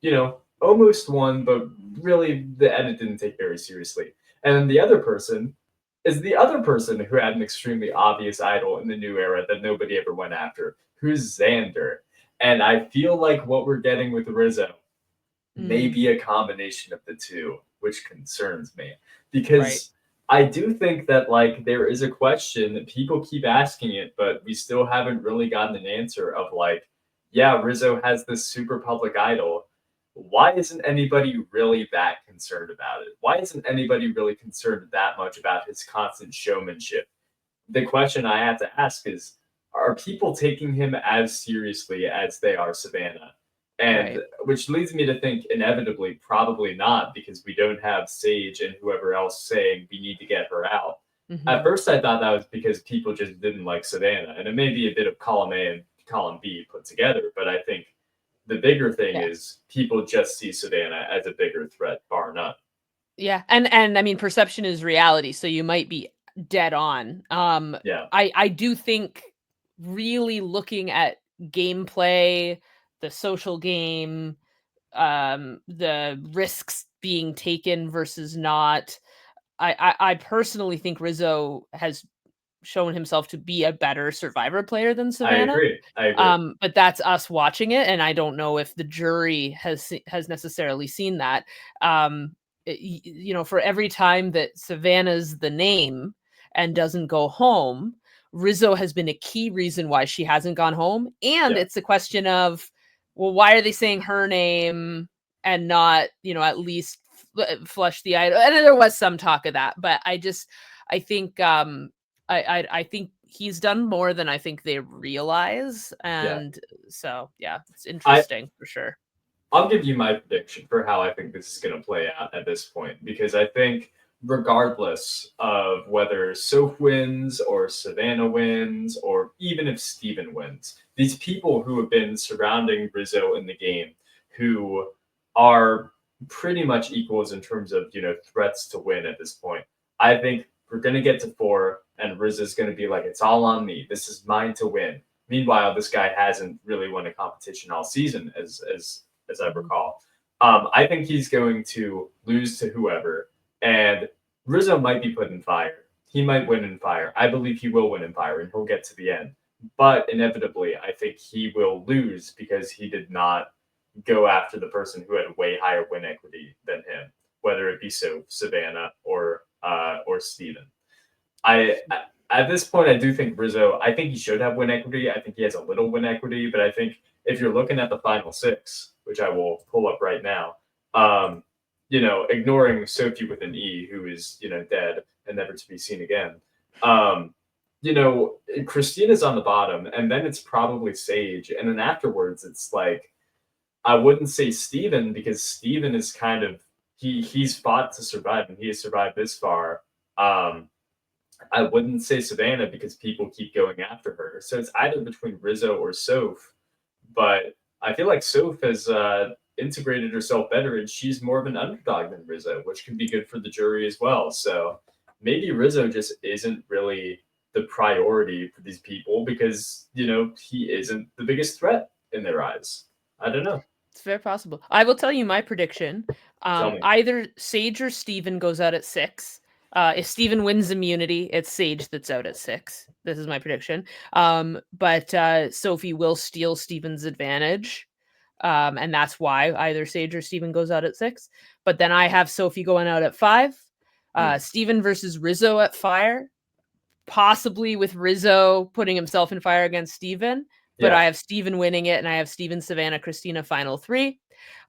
almost won, but really the edit didn't take very seriously. And then the other person is the other person who had an extremely obvious idol in the new era that nobody ever went after, who's Xander. And I feel like what we're getting with Rizzo may be a combination of the 2, which concerns me. Because I do think that like there is a question that people keep asking it, but we still haven't really gotten an answer of like, yeah, Rizzo has this super public idol. Why isn't anybody really that concerned about it? Why isn't anybody really concerned that much about his constant showmanship? The question I have to ask is, are people taking him as seriously as they are Savannah? And which leads me to think inevitably, probably not, because we don't have Sage and whoever else saying we need to get her out. At first, I thought that was because people just didn't like Savannah, and it may be a bit of column A and column B put together, but I think the bigger thing is people just see Savannah as a bigger threat, bar none. Yeah, and I mean, perception is reality, so you might be dead on. I do think really looking at gameplay, the social game, the risks being taken versus not. I personally think Rizzo has shown himself to be a better Survivor player than Savannah. I agree. But that's us watching it, and I don't know if the jury has necessarily seen that. For every time that Savannah's the name and doesn't go home, Rizzo has been a key reason why she hasn't gone home. And it's a question of, well, why are they saying her name and not, at least flush the idol? And there was some talk of that, but I think I think he's done more than I think they realize. And so, it's interesting for sure. I'll give you my prediction for how I think this is going to play out at this point, because I think regardless of whether Soph wins or Savannah wins, or even if Steven wins, these people who have been surrounding Rizzo in the game, who are pretty much equals in terms of, threats to win at this point, I think we're going to get to 4 and Rizzo's going to be like, it's all on me. This is mine to win. Meanwhile, this guy hasn't really won a competition all season, as I recall. I think he's going to lose to whoever, and Rizzo might be put in fire. He might win in fire. I believe he will win in fire, and he'll get to the end. But inevitably, I think he will lose because he did not go after the person who had way higher win equity than him, whether it be Savannah or Steven. At this point, I do think Rizzo, I think he should have win equity. I think he has a little win equity, but I think if you're looking at the final 6, which I will pull up right now, ignoring Sophie with an E, who is, dead and never to be seen again. Christina's on the bottom, and then it's probably Sage. And then afterwards, it's like, I wouldn't say Steven, because Steven is kind of, he's fought to survive, and he has survived this far. I wouldn't say Savannah because people keep going after her. So it's either between Rizzo or Soph. But I feel like Soph has integrated herself better, and she's more of an underdog than Rizzo, which can be good for the jury as well. So maybe Rizzo just isn't really the priority for these people because he isn't the biggest threat in their eyes. I don't know. It's very possible. I will tell you my prediction. Tell me. Either Sage or Steven goes out at 6. If Steven wins immunity, it's Sage that's out at 6. This is my prediction. But Sophie will steal Steven's advantage. And that's why either Sage or Steven goes out at 6. But then I have Sophie going out at 5. Steven versus Rizzo at fire, possibly with Rizzo putting himself in fire against Steven. But I have Steven winning it, and I have Steven, Savannah, Christina final 3.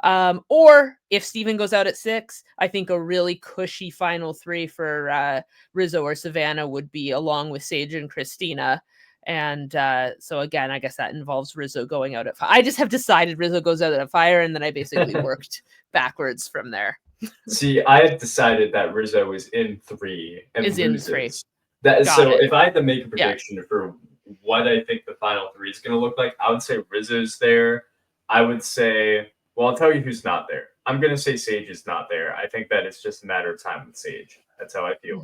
Or if Steven goes out at 6, I think a really cushy final 3 for Rizzo or Savannah would be along with Sage and Christina. And so again, I guess that involves Rizzo going out at 5. I just have decided Rizzo goes out at fire, and then I basically worked backwards from there. See, I have decided that Rizzo is in 3 and is loses. In 3. That Got so it. if I had to make a prediction for what I think the final 3 is going to look like, I would say Rizzo's there. I would say, well, I'll tell you who's not there. I'm going to say Sage is not there. I think that it's just a matter of time with Sage. That's how I feel.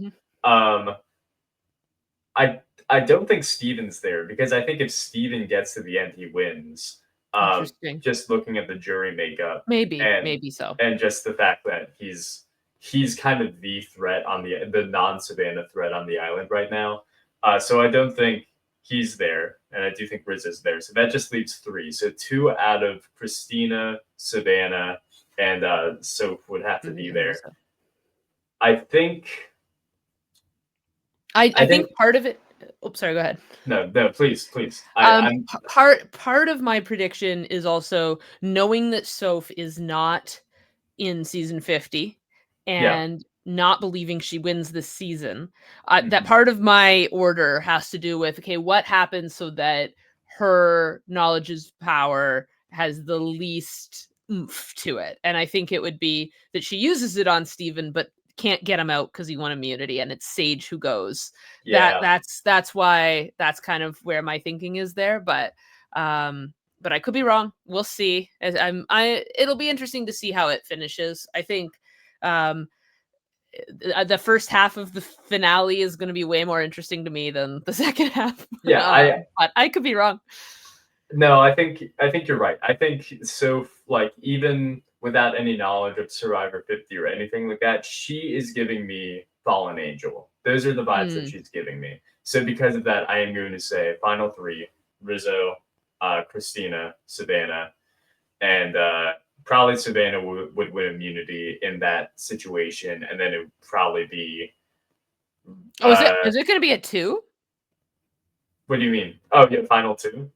I don't think Steven's there because I think if Steven gets to the end, he wins. Interesting. Just looking at the jury makeup, maybe so, and just the fact that he's kind of the threat on the non-Savannah threat on the island right now. So I don't think he's there, and I do think Riz is there. So that just leaves 3. So 2 out of Christina, Savannah, and Soph would have to be there. So. I think. I think part of it. Oops, sorry. Go ahead. No, please. Part of my prediction is also knowing that Soph is not in season 50 and not believing she wins this season. That part of my order has to do with, okay, what happens so that her knowledge is power has the least oomph to it. And I think it would be that she uses it on Steven, but can't get him out because he won immunity, and it's Sage who goes. That's why that's kind of where my thinking is there. But I could be wrong. We'll see. It'll be interesting to see how it finishes. I think the first half of the finale is going to be way more interesting to me than the second half. Yeah, but I could be wrong. No, I think you're right. I think so. Like, even without any knowledge of Survivor 50 or anything like that, she is giving me Fallen Angel. Those are the vibes that she's giving me. So because of that, I am going to say final 3: Rizzo, Christina, Savannah, and probably Savannah would win immunity in that situation, and then it would probably be. Is it going to be a 2? What do you mean? Oh, yeah, final 2.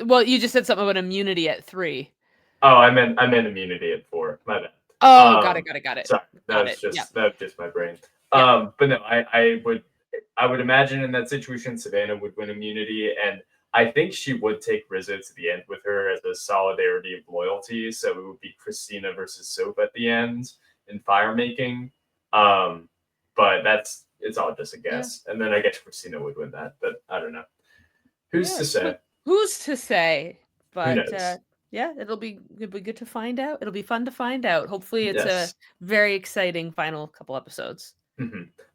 Well, you just said something about immunity at 3. Oh, I meant immunity at 4. My bad. Oh, got it. Sorry, that was just my brain. But no, I would imagine in that situation Savannah would win immunity, and I think she would take Rizzo to the end with her as a solidarity of loyalty. So it would be Christina versus Soap at the end in fire making. But it's all just a guess. And then I guess Christina would win that, but I don't know. Who's to say? Who's to say? But it'll be good to find out. It'll be fun to find out. Hopefully it's a very exciting final couple episodes.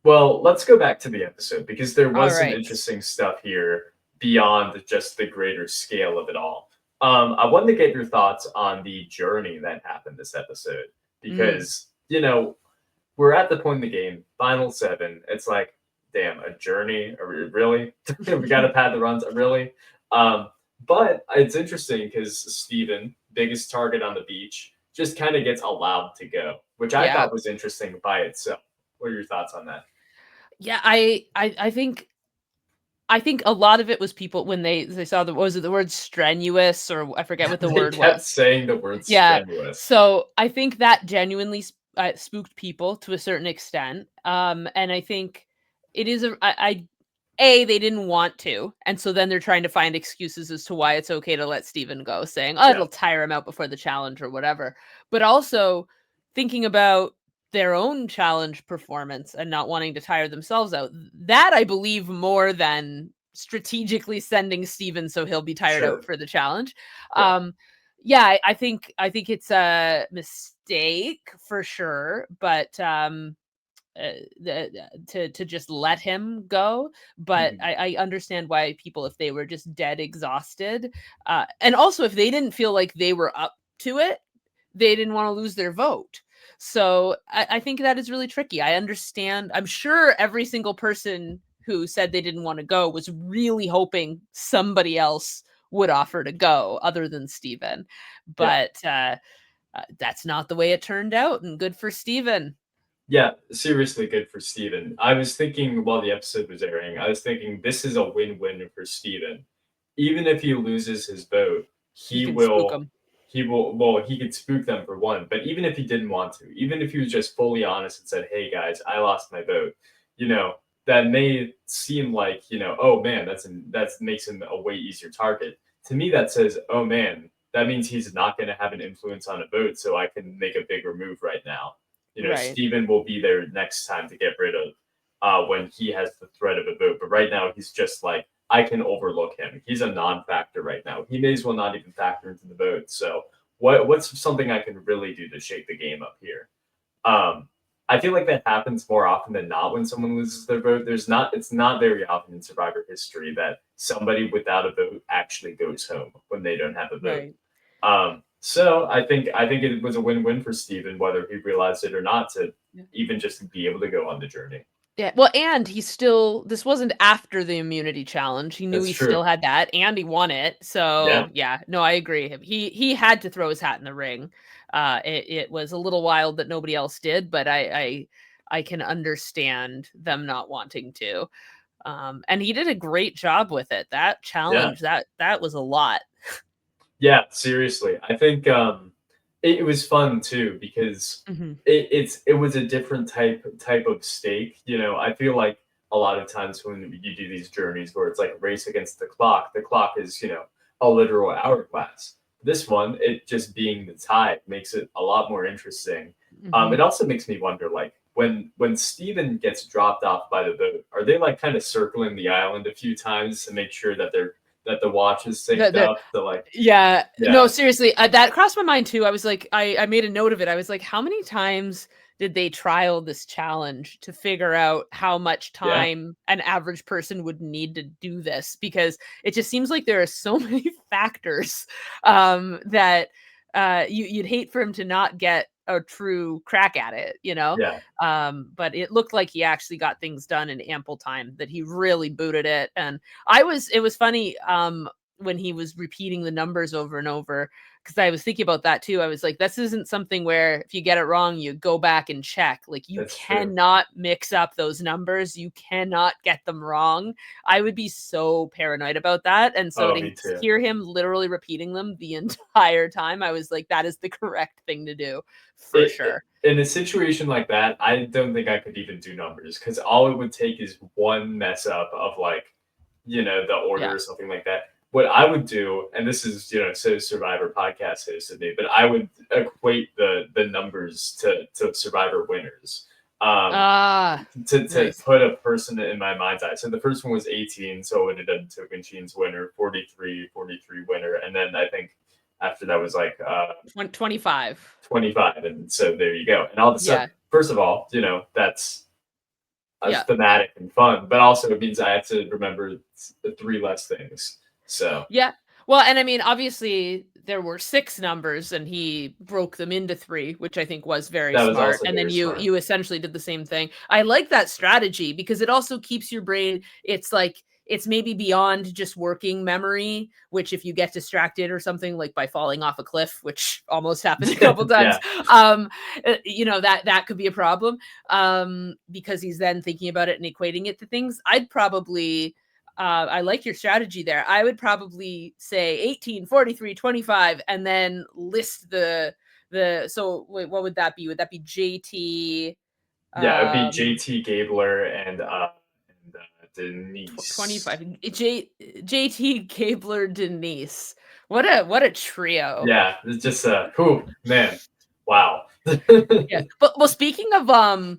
Well, let's go back to the episode because there was some interesting stuff here beyond just the greater scale of it all. I wanted to get your thoughts on the journey that happened this episode because, we're at the point in the game, final 7. It's like, damn, a journey? Are we really? We got to pad the runs? Really? But it's interesting because Steven, biggest target on the beach, just kind of gets allowed to go, which I thought was interesting by itself. What are your thoughts on that? Yeah, I think a lot of it was people when they saw the word strenuous, or I forget what the word was. They kept saying the word strenuous. So I think that genuinely spooked people to a certain extent. And I think it is they didn't want to, and so then they're trying to find excuses as to why it's okay to let Steven go, saying, it'll tire him out before the challenge or whatever. But also thinking about their own challenge performance and not wanting to tire themselves out. That I believe more than strategically sending Steven so he'll be tired out for the challenge. I think it's a mistake for sure, but to just let him go. But Mhm. I understand why people, if they were just dead exhausted, and also if they didn't feel like they were up to it, they didn't want to lose their vote. So I think that is really tricky. I understand. I'm sure every single person who said they didn't want to go was really hoping somebody else would offer to go other than Steven. Yeah. But that's not the way it turned out, and good for Steven. Yeah, seriously good for Steven. I was thinking while the episode was airing, I was thinking this is a win-win for Steven. Even if he loses his vote, You he can spook will them. he will well, he could spook them for one, but even if he didn't want to, even if he was just fully honest and said, "Hey guys, I lost my vote," you know, that may seem like, oh man, that makes him a way easier target. To me, that says, oh man, that means he's not going to have an influence on a vote, so I can make a bigger move right now. Right. Steven will be there next time to get rid of when he has the threat of a vote. But right now, he's just like, I can overlook him. He's a non-factor right now. He may as well not even factor into the vote. So what's something I can really do to shake the game up here? I feel like that happens more often than not when someone loses their vote. It's not very often in Survivor history that somebody without a vote actually goes home when they don't have a vote. Right. So I think it was a win-win for Steven, whether he realized it or not, to Yeah. even just be able to go on the journey. Yeah. Well, and this wasn't after the immunity challenge. He knew That's he true. still had that and he won it. Yeah, So yeah, no, I agree. He had to throw his hat in the ring. It was a little wild that nobody else did, but I can understand them not wanting to. And he did a great job with it. That yeah. challenge, that was a lot. Yeah, seriously. I think it was fun too because Hmm. it was a different type of stake. I feel like a lot of times when you do these journeys where it's like race against the clock is a literal hourglass. This one, it just being the tide makes it a lot more interesting. Hmm. It also makes me wonder, like when Steven gets dropped off by the boat, are they like kind of circling the island a few times to make sure that the watch is synced The up to like Yeah, no, yeah, seriously, that crossed my mind too. I was like, I made a note of it. I was like, how many times did they trial this challenge to figure out how much yeah, time an average person would need to do this? Because it just seems like there are so many factors that you'd hate for him to not get a true crack at it, you know? yeah. But it looked like he actually got things done in ample time, that he really booted it. And it was funny when he was repeating the numbers over and over, because I was thinking about that too. I was like, this isn't something where if you get it wrong, you go back and check. Like, you That's true. cannot mix up those numbers. You cannot get them wrong. I would be so paranoid about that. And so Oh, to me too. hear him literally repeating them the entire time, I was like, that is the correct thing to do for sure. In a situation like that, I don't think I could even do numbers because all it would take is one mess up of like, the order Yeah. or something like that. What I would do, and this is, so Survivor podcast hosted me, but I would equate the numbers to Survivor winners. Um, Ah, to nice. put a person in my mind's eye. So the first one was 18, so it would have done Tocantins winner, 43 winner, and then I think after that was like 25. 25, and so there you go. And all of a sudden, Yeah. first of all, that's Yeah. thematic and fun, but also it means I have to remember the three less things. So Yeah. Well, and I mean, obviously there were 6 numbers and he broke them into 3, which I think was very that was smart. also And then very smart. you essentially did the same thing. I like that strategy because it also keeps your brain, it's like it's maybe beyond just working memory, which if you get distracted or something like by falling off a cliff, which almost happened a couple times, Yeah, um that could be a problem, because he's then thinking about it and equating it to things. I like your strategy there. I would probably say 18, 43, 25, and then list so wait, what would that be? Would that be JT, yeah, it'd be um JT Gabler and Denise. 25, JT Gabler, Denise. What a trio. Yeah, it's just whew, man, wow. Yeah. But well, speaking of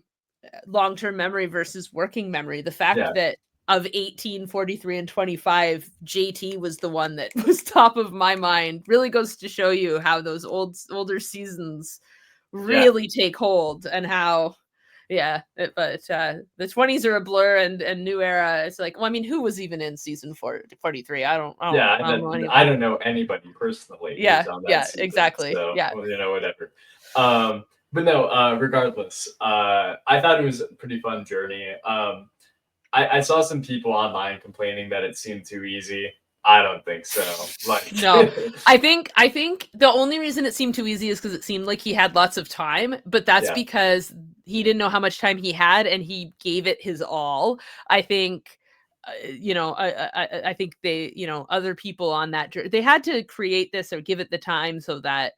long-term memory versus working memory, the fact Yeah, that of 18, 43, and 25, JT was the one that was top of my mind really goes to show you how those older seasons yeah, really take hold, and how Yeah, but the 20s are a blur, and new era. It's like, well, I mean, who was even in season 43? Yeah, I don't know I anybody. don't know anybody personally who's Yeah, on that yeah, season, exactly. so Yeah. well, whatever. But no, regardless, I thought it was a pretty fun journey. I saw some people online complaining that it seemed too easy. I don't think so. Like, No, I think the only reason it seemed too easy is because it seemed like he had lots of time, but that's yeah, because he didn't know how much time he had and he gave it his all. I think, I think they, other people on that they had to create this or give it the time so that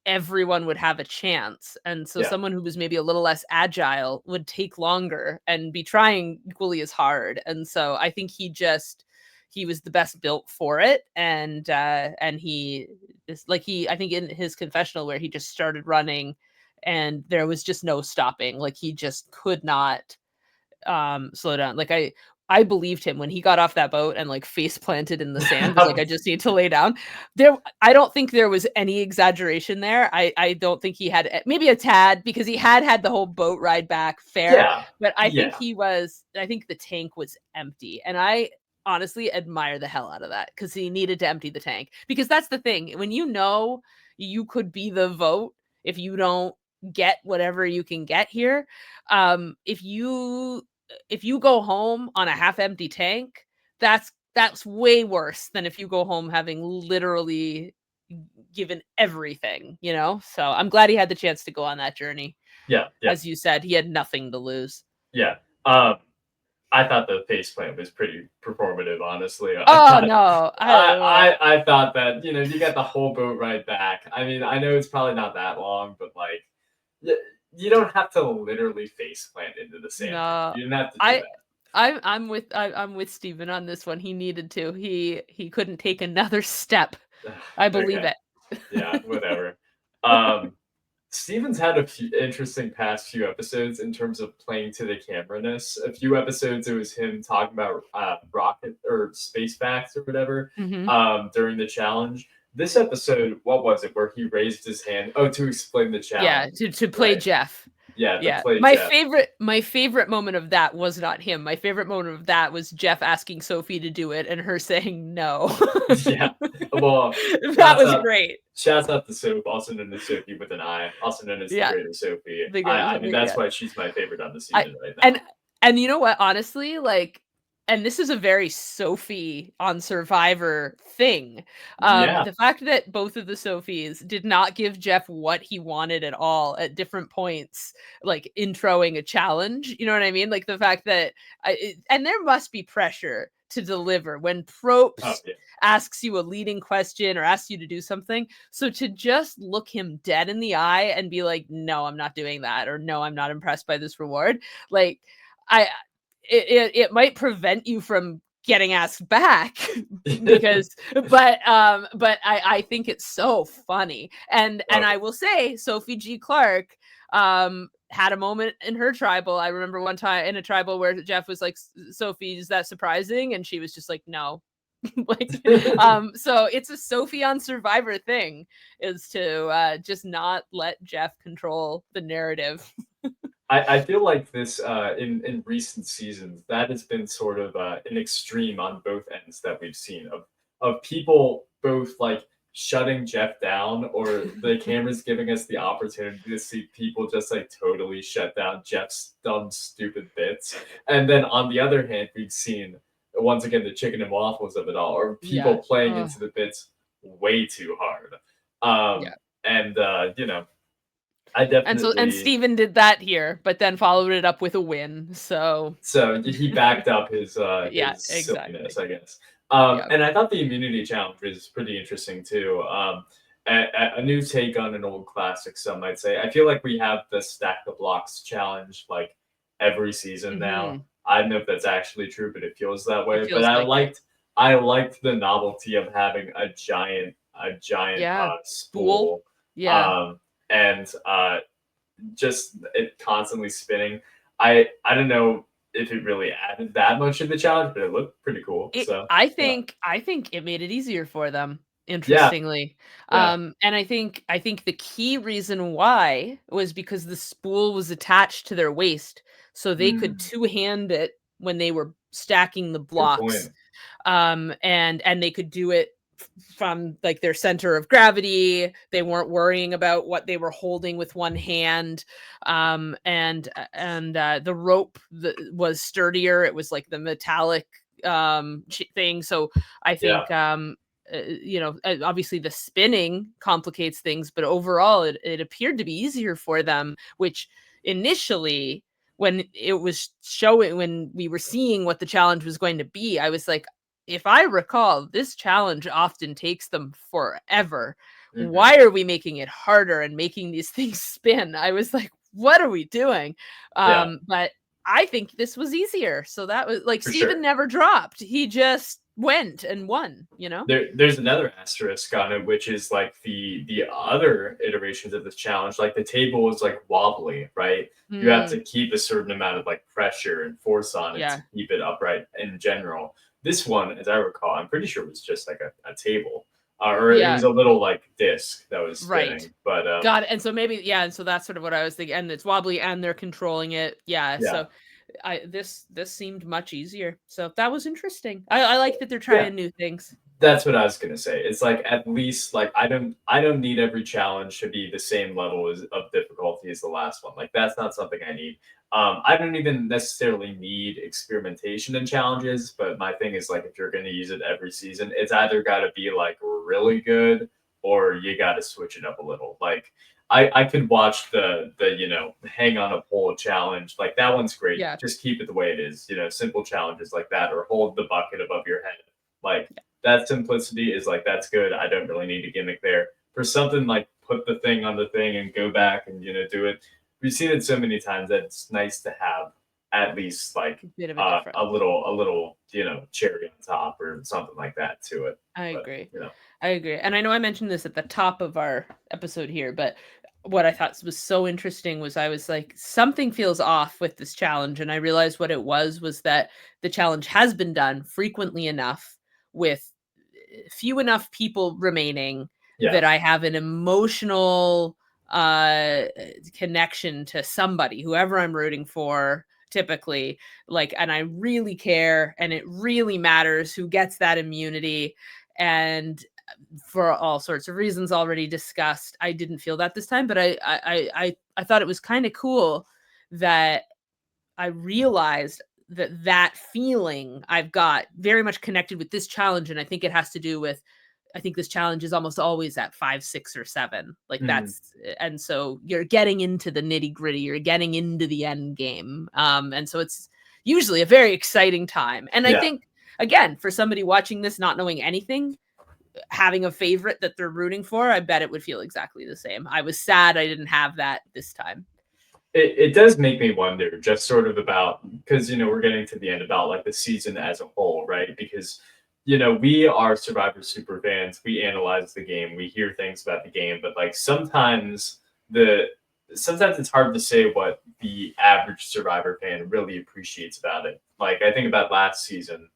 everyone would have a chance. And so yeah, someone who was maybe a little less agile would take longer and be trying equally as hard. And so I think he was the best built for it. And he is like he I think in his confessional where he just started running and there was just no stopping. Like he just could not slow down. Like I believed him when he got off that boat and like face planted in the sand was like, I just need to lay down. I don't think there was any exaggeration there. I don't think he had maybe a tad because he had the whole boat ride back fair, yeah, but yeah. I think the tank was empty. And I honestly admire the hell out of that because he needed to empty the tank because that's the thing. When you could be the vote if you don't get whatever you can get here, if you go home on a half empty tank, that's way worse than if you go home having literally given everything, you know? So I'm glad he had the chance to go on that journey. Yeah, yeah, As you said, he had nothing to lose. yeah. I thought the faceplant was pretty performative, honestly. Oh no. I I thought that you got the whole boat ride back. I mean, I know it's probably not that long, but like, you don't have to literally faceplant into the sand. no. You didn't have to do I that. I'm with Steven on this one. He needed to. He couldn't take another step. I believe Okay, it. yeah, whatever. Um, Steven's had a few interesting past few episodes in terms of playing to the camera-ness. A few episodes, it was him talking about rocket or space facts or whatever Mhm. during the challenge. This episode, what was it, where he raised his hand? Oh, to explain the Yeah, challenge. to play Right. Jeff. Yeah, to Yeah. play My Jeff. favorite moment of that was not him. My favorite moment of that was Jeff asking Sophie to do it and her saying no. Yeah. Well, That shouts was out great. shouts out to Soap, also known as Sophie with an I, also known as the Yeah, Greater Sophie. the greatest I mean, movie, that's yeah. why she's my favorite on the I season right and now. and you know what, honestly, like and this is a very Sophie on Survivor thing. Yeah. The fact that both of the Sophies did not give Jeff what he wanted at all at different points, like introing a challenge, you know what I mean? Like the fact that and there must be pressure to deliver when Oh, Probst yeah. asks you a leading question or asks you to do something. So to just look him dead in the eye and be like, "No, I'm not doing that," or "No, I'm not impressed by this reward," like I it might prevent you from getting asked back because but I think it's so funny. And Okay. I will say Sophie G. Clark had a moment in her tribal. I remember one time in a tribal where Jeff was like, Sophie, is that surprising? And she was just like, no. Like so it's a Sophie on Survivor thing is to just not let Jeff control the narrative. I feel like this in recent seasons that has been sort of an extreme on both ends that we've seen of people both like shutting Jeff down or the cameras giving us the opportunity to see people just like totally shut down Jeff's dumb stupid bits, and then on the other hand we've seen once again the chicken and waffles of it all, or people Yeah. playing into the bits way too hard, Yeah. and I And definitely. Steven did that here, but then followed it up with a win. So So he backed up yeah, his exactly. silliness, I guess. Yeah. And I thought the immunity challenge was pretty interesting too. A new take on an old classic, some might say. I feel like we have the stack the blocks challenge like every season now. Hmm. I don't know if that's actually true, but it feels that It way. But feels like it. I liked the novelty of having a giant Yeah. Spool. spool, Yeah. um, and just it constantly spinning. I don't know if it really added that much to the challenge, but it looked pretty cool. It So yeah, I think it made it easier for them. interestingly. Yeah. And I think the key reason why was because the spool was attached to their waist, so they could Mm, two-hand it when they were stacking the good blocks. point. And they could do it from like their center of gravity. They weren't worrying about what they were holding with one hand. And the rope was sturdier. It was like the metallic thing. So I Yeah. think obviously the spinning complicates things, but overall it appeared to be easier for them, which initially, when it was showing, when we were seeing what the challenge was going to be, I was like, if I recall, this challenge often takes them forever. Hmm. Why are we making it harder and making these things spin? I was like, what are we doing? Yeah, But I think this was easier. So that was like for sure. Steven never dropped. He just went and won. There's another asterisk on it, which is like the other iterations of this challenge. Like the table is like wobbly, right? You have Mm, to keep a certain amount of like pressure and force on it to yeah. keep it upright in general. This one, as I recall, I'm pretty sure it was just like a table, or it Yeah. was a little like disc that was Right. spinning. But Got it. And so maybe, yeah, and so that's sort of what I was thinking. And it's wobbly and they're controlling it. Yeah. yeah, So this seemed much easier. So that was interesting. I like that they're yeah. trying new things. That's what I was gonna say. It's like at least like I don't need every challenge to be the same level as of difficulty as the last one. Like that's not something I need. I don't even necessarily need experimentation in challenges, but my thing is like if you're gonna use it every season, it's either gotta be like really good or you gotta switch it up a little. Like I could watch the hang on a pole challenge. Like that one's great. Yeah. Just keep it the way it is. Simple challenges like that or hold the bucket above your head. Like that simplicity is like that's good. I don't really need a gimmick there. For something like put the thing on the thing and go back and do it. We've seen it so many times that it's nice to have at least like Bit of a a difference. little cherry on top or something like that to it. I But agree. you know, I agree. And I know I mentioned this at the top of our episode here, but what I thought was so interesting was I was like, something feels off with this challenge. And I realized what it was that the challenge has been done frequently enough with few enough people remaining yeah, that I have an emotional connection to somebody, whoever I'm rooting for, typically. Like, and I really care, and it really matters who gets that immunity. And for all sorts of reasons already discussed, I didn't feel that this time, but I thought it was kind of cool that I realized that feeling I've got very much connected with this challenge. And I think it has to do with, I think this challenge is almost always at 5, 6, or 7. Like mhm, and so you're getting into the nitty gritty, you're getting into the end game. And so it's usually a very exciting time. And I yeah. think, again, for somebody watching this, not knowing anything, having a favorite that they're rooting for, I bet it would feel exactly the same. I was sad I didn't have that this time. It does make me wonder just sort of about because we're getting to the end about like the season as a whole, right? Because we are Survivor super fans. We analyze the game, we hear things about the game, but like the sometimes it's hard to say what the average Survivor fan really appreciates about it. Like I think about last season.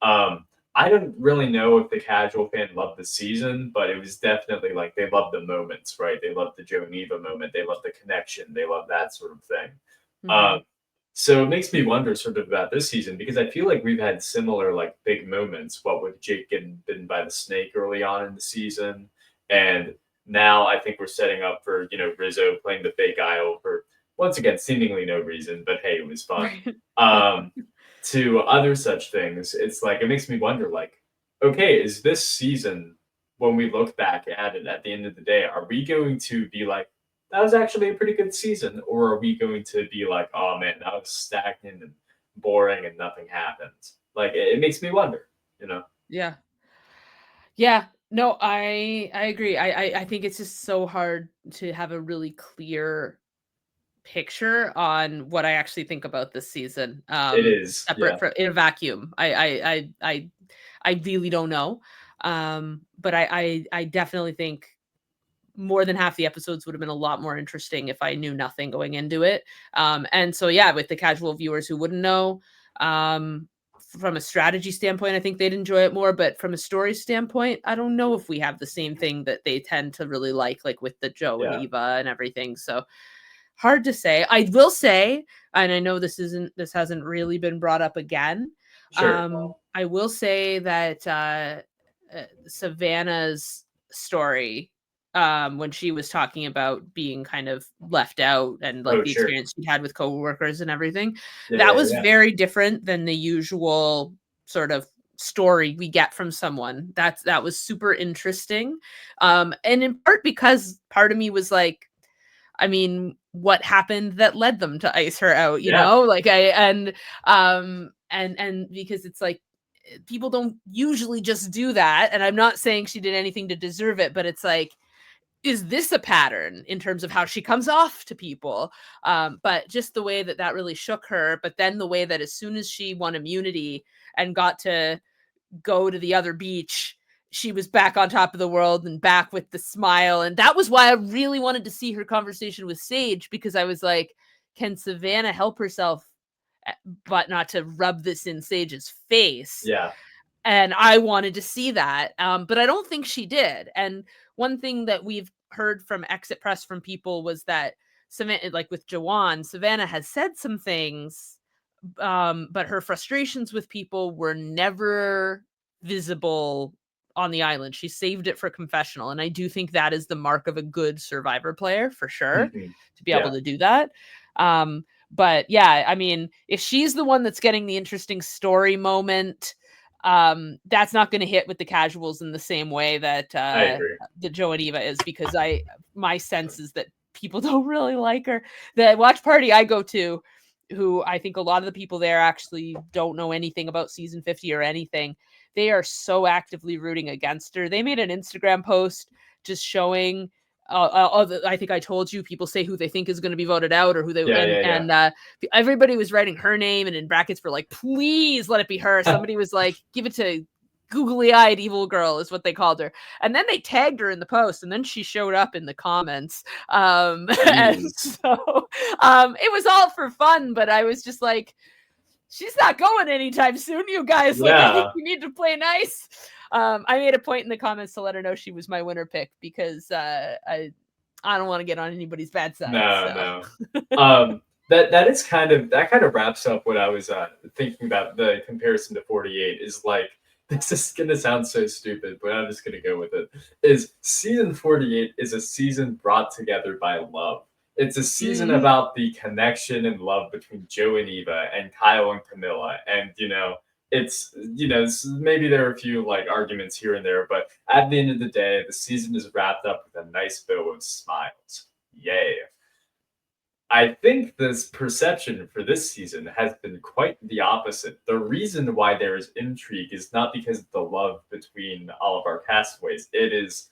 Um, I don't really know if the casual fan loved the season, but it was definitely like they loved the moments, right? They loved the Joe Neva moment, they loved the connection, they love that sort of thing. Mhm. Um, so it makes me wonder sort of about this season because I feel like we've had similar like big moments. What with Jake getting bitten by the snake early on in the season, and now I think we're setting up for Rizzo playing the fake Isle for once again seemingly no reason, but hey, it was fun. Right. Um, to other such things, it's like it makes me wonder, like, okay, is this season when we look back at it at the end of the day, are we going to be like, that was actually a pretty good season, or are we going to be like, oh man, that was stagnant and boring and nothing happened? Like, it makes me wonder, you know? Yeah. Yeah. No, I agree. I think it's just so hard to have a really clear picture on what I actually think about this season. It is, Separate yeah. from in a vacuum. I really don't know. But I definitely think more than half the episodes would have been a lot more interesting if I knew nothing going into it. And so yeah, with the casual viewers who wouldn't know, um, from a strategy standpoint, I think they'd enjoy it more. But from a story standpoint, I don't know if we have the same thing that they tend to really like with the Joe and Yeah. Eva and everything. So hard to say. I will say, and I know this hasn't really been brought up again. Sure. I will say that Savannah's story, when she was talking about being kind of left out and like Oh, the sure. experience she had with coworkers and everything, Yeah, that yeah, was yeah. very different than the usual sort of story we get from someone. That was super interesting. And in part because part of me was like, I mean, what happened that led them to ice her out, you Yeah. know? Like and because it's like people don't usually just do that, and I'm not saying she did anything to deserve it, but it's like, is this a pattern in terms of how she comes off to people? But just the way that really shook her, but then the way that as soon as she won immunity and got to go to the other beach, she was back on top of the world and back with the smile. And that was why I really wanted to see her conversation with Sage, because I was like, can Savannah help herself, but not to rub this in Sage's face? Yeah. And I wanted to see that. But I don't think she did. And one thing that we've heard from exit press from people was that Savannah, like with Jawan, Savannah has said some things, but her frustrations with people were never visible on the island. She saved it for confessional. And I do think that is the mark of a good Survivor player for sure, Mhm. to be Yeah. able to do that. But yeah, I mean, if she's the one that's getting the interesting story moment, that's not going to hit with the casuals in the same way that I agree. the Joe and Eva is, because my sense is that people don't really like her. The watch party I go to, who I think a lot of the people there actually don't know anything about season 50 or anything, they are so actively rooting against her. They made an Instagram post just showing I think I told you, people say who they think is going to be voted out, or who they Yeah. everybody was writing her name, and in brackets for like, please let it be her. Somebody was like, give it to googly-eyed evil girl is what they called her, and then they tagged her in the post, and then she showed up in the comments. And Jeez. so it was all for fun, but I was just like, she's not going anytime soon, you guys. Like, I think Yeah. you need to play nice. I made a point in the comments to let her know she was my winner pick, because I don't want to get on anybody's bad side. No, So. no. That kind of wraps up what I was thinking about the comparison to 48. Is like, this is gonna sound so stupid, but I'm just gonna go with it. Is season 48 is a season brought together by love. It's a season about the connection and love between Joe and Eva and Kyle and Camilla, and maybe there are a few like arguments here and there, but at the end of the day, the season is wrapped up with a nice bow of smiles. Yay. I think this perception for this season has been quite the opposite. The reason why there is intrigue is not because of the love between all of our castaways. It is,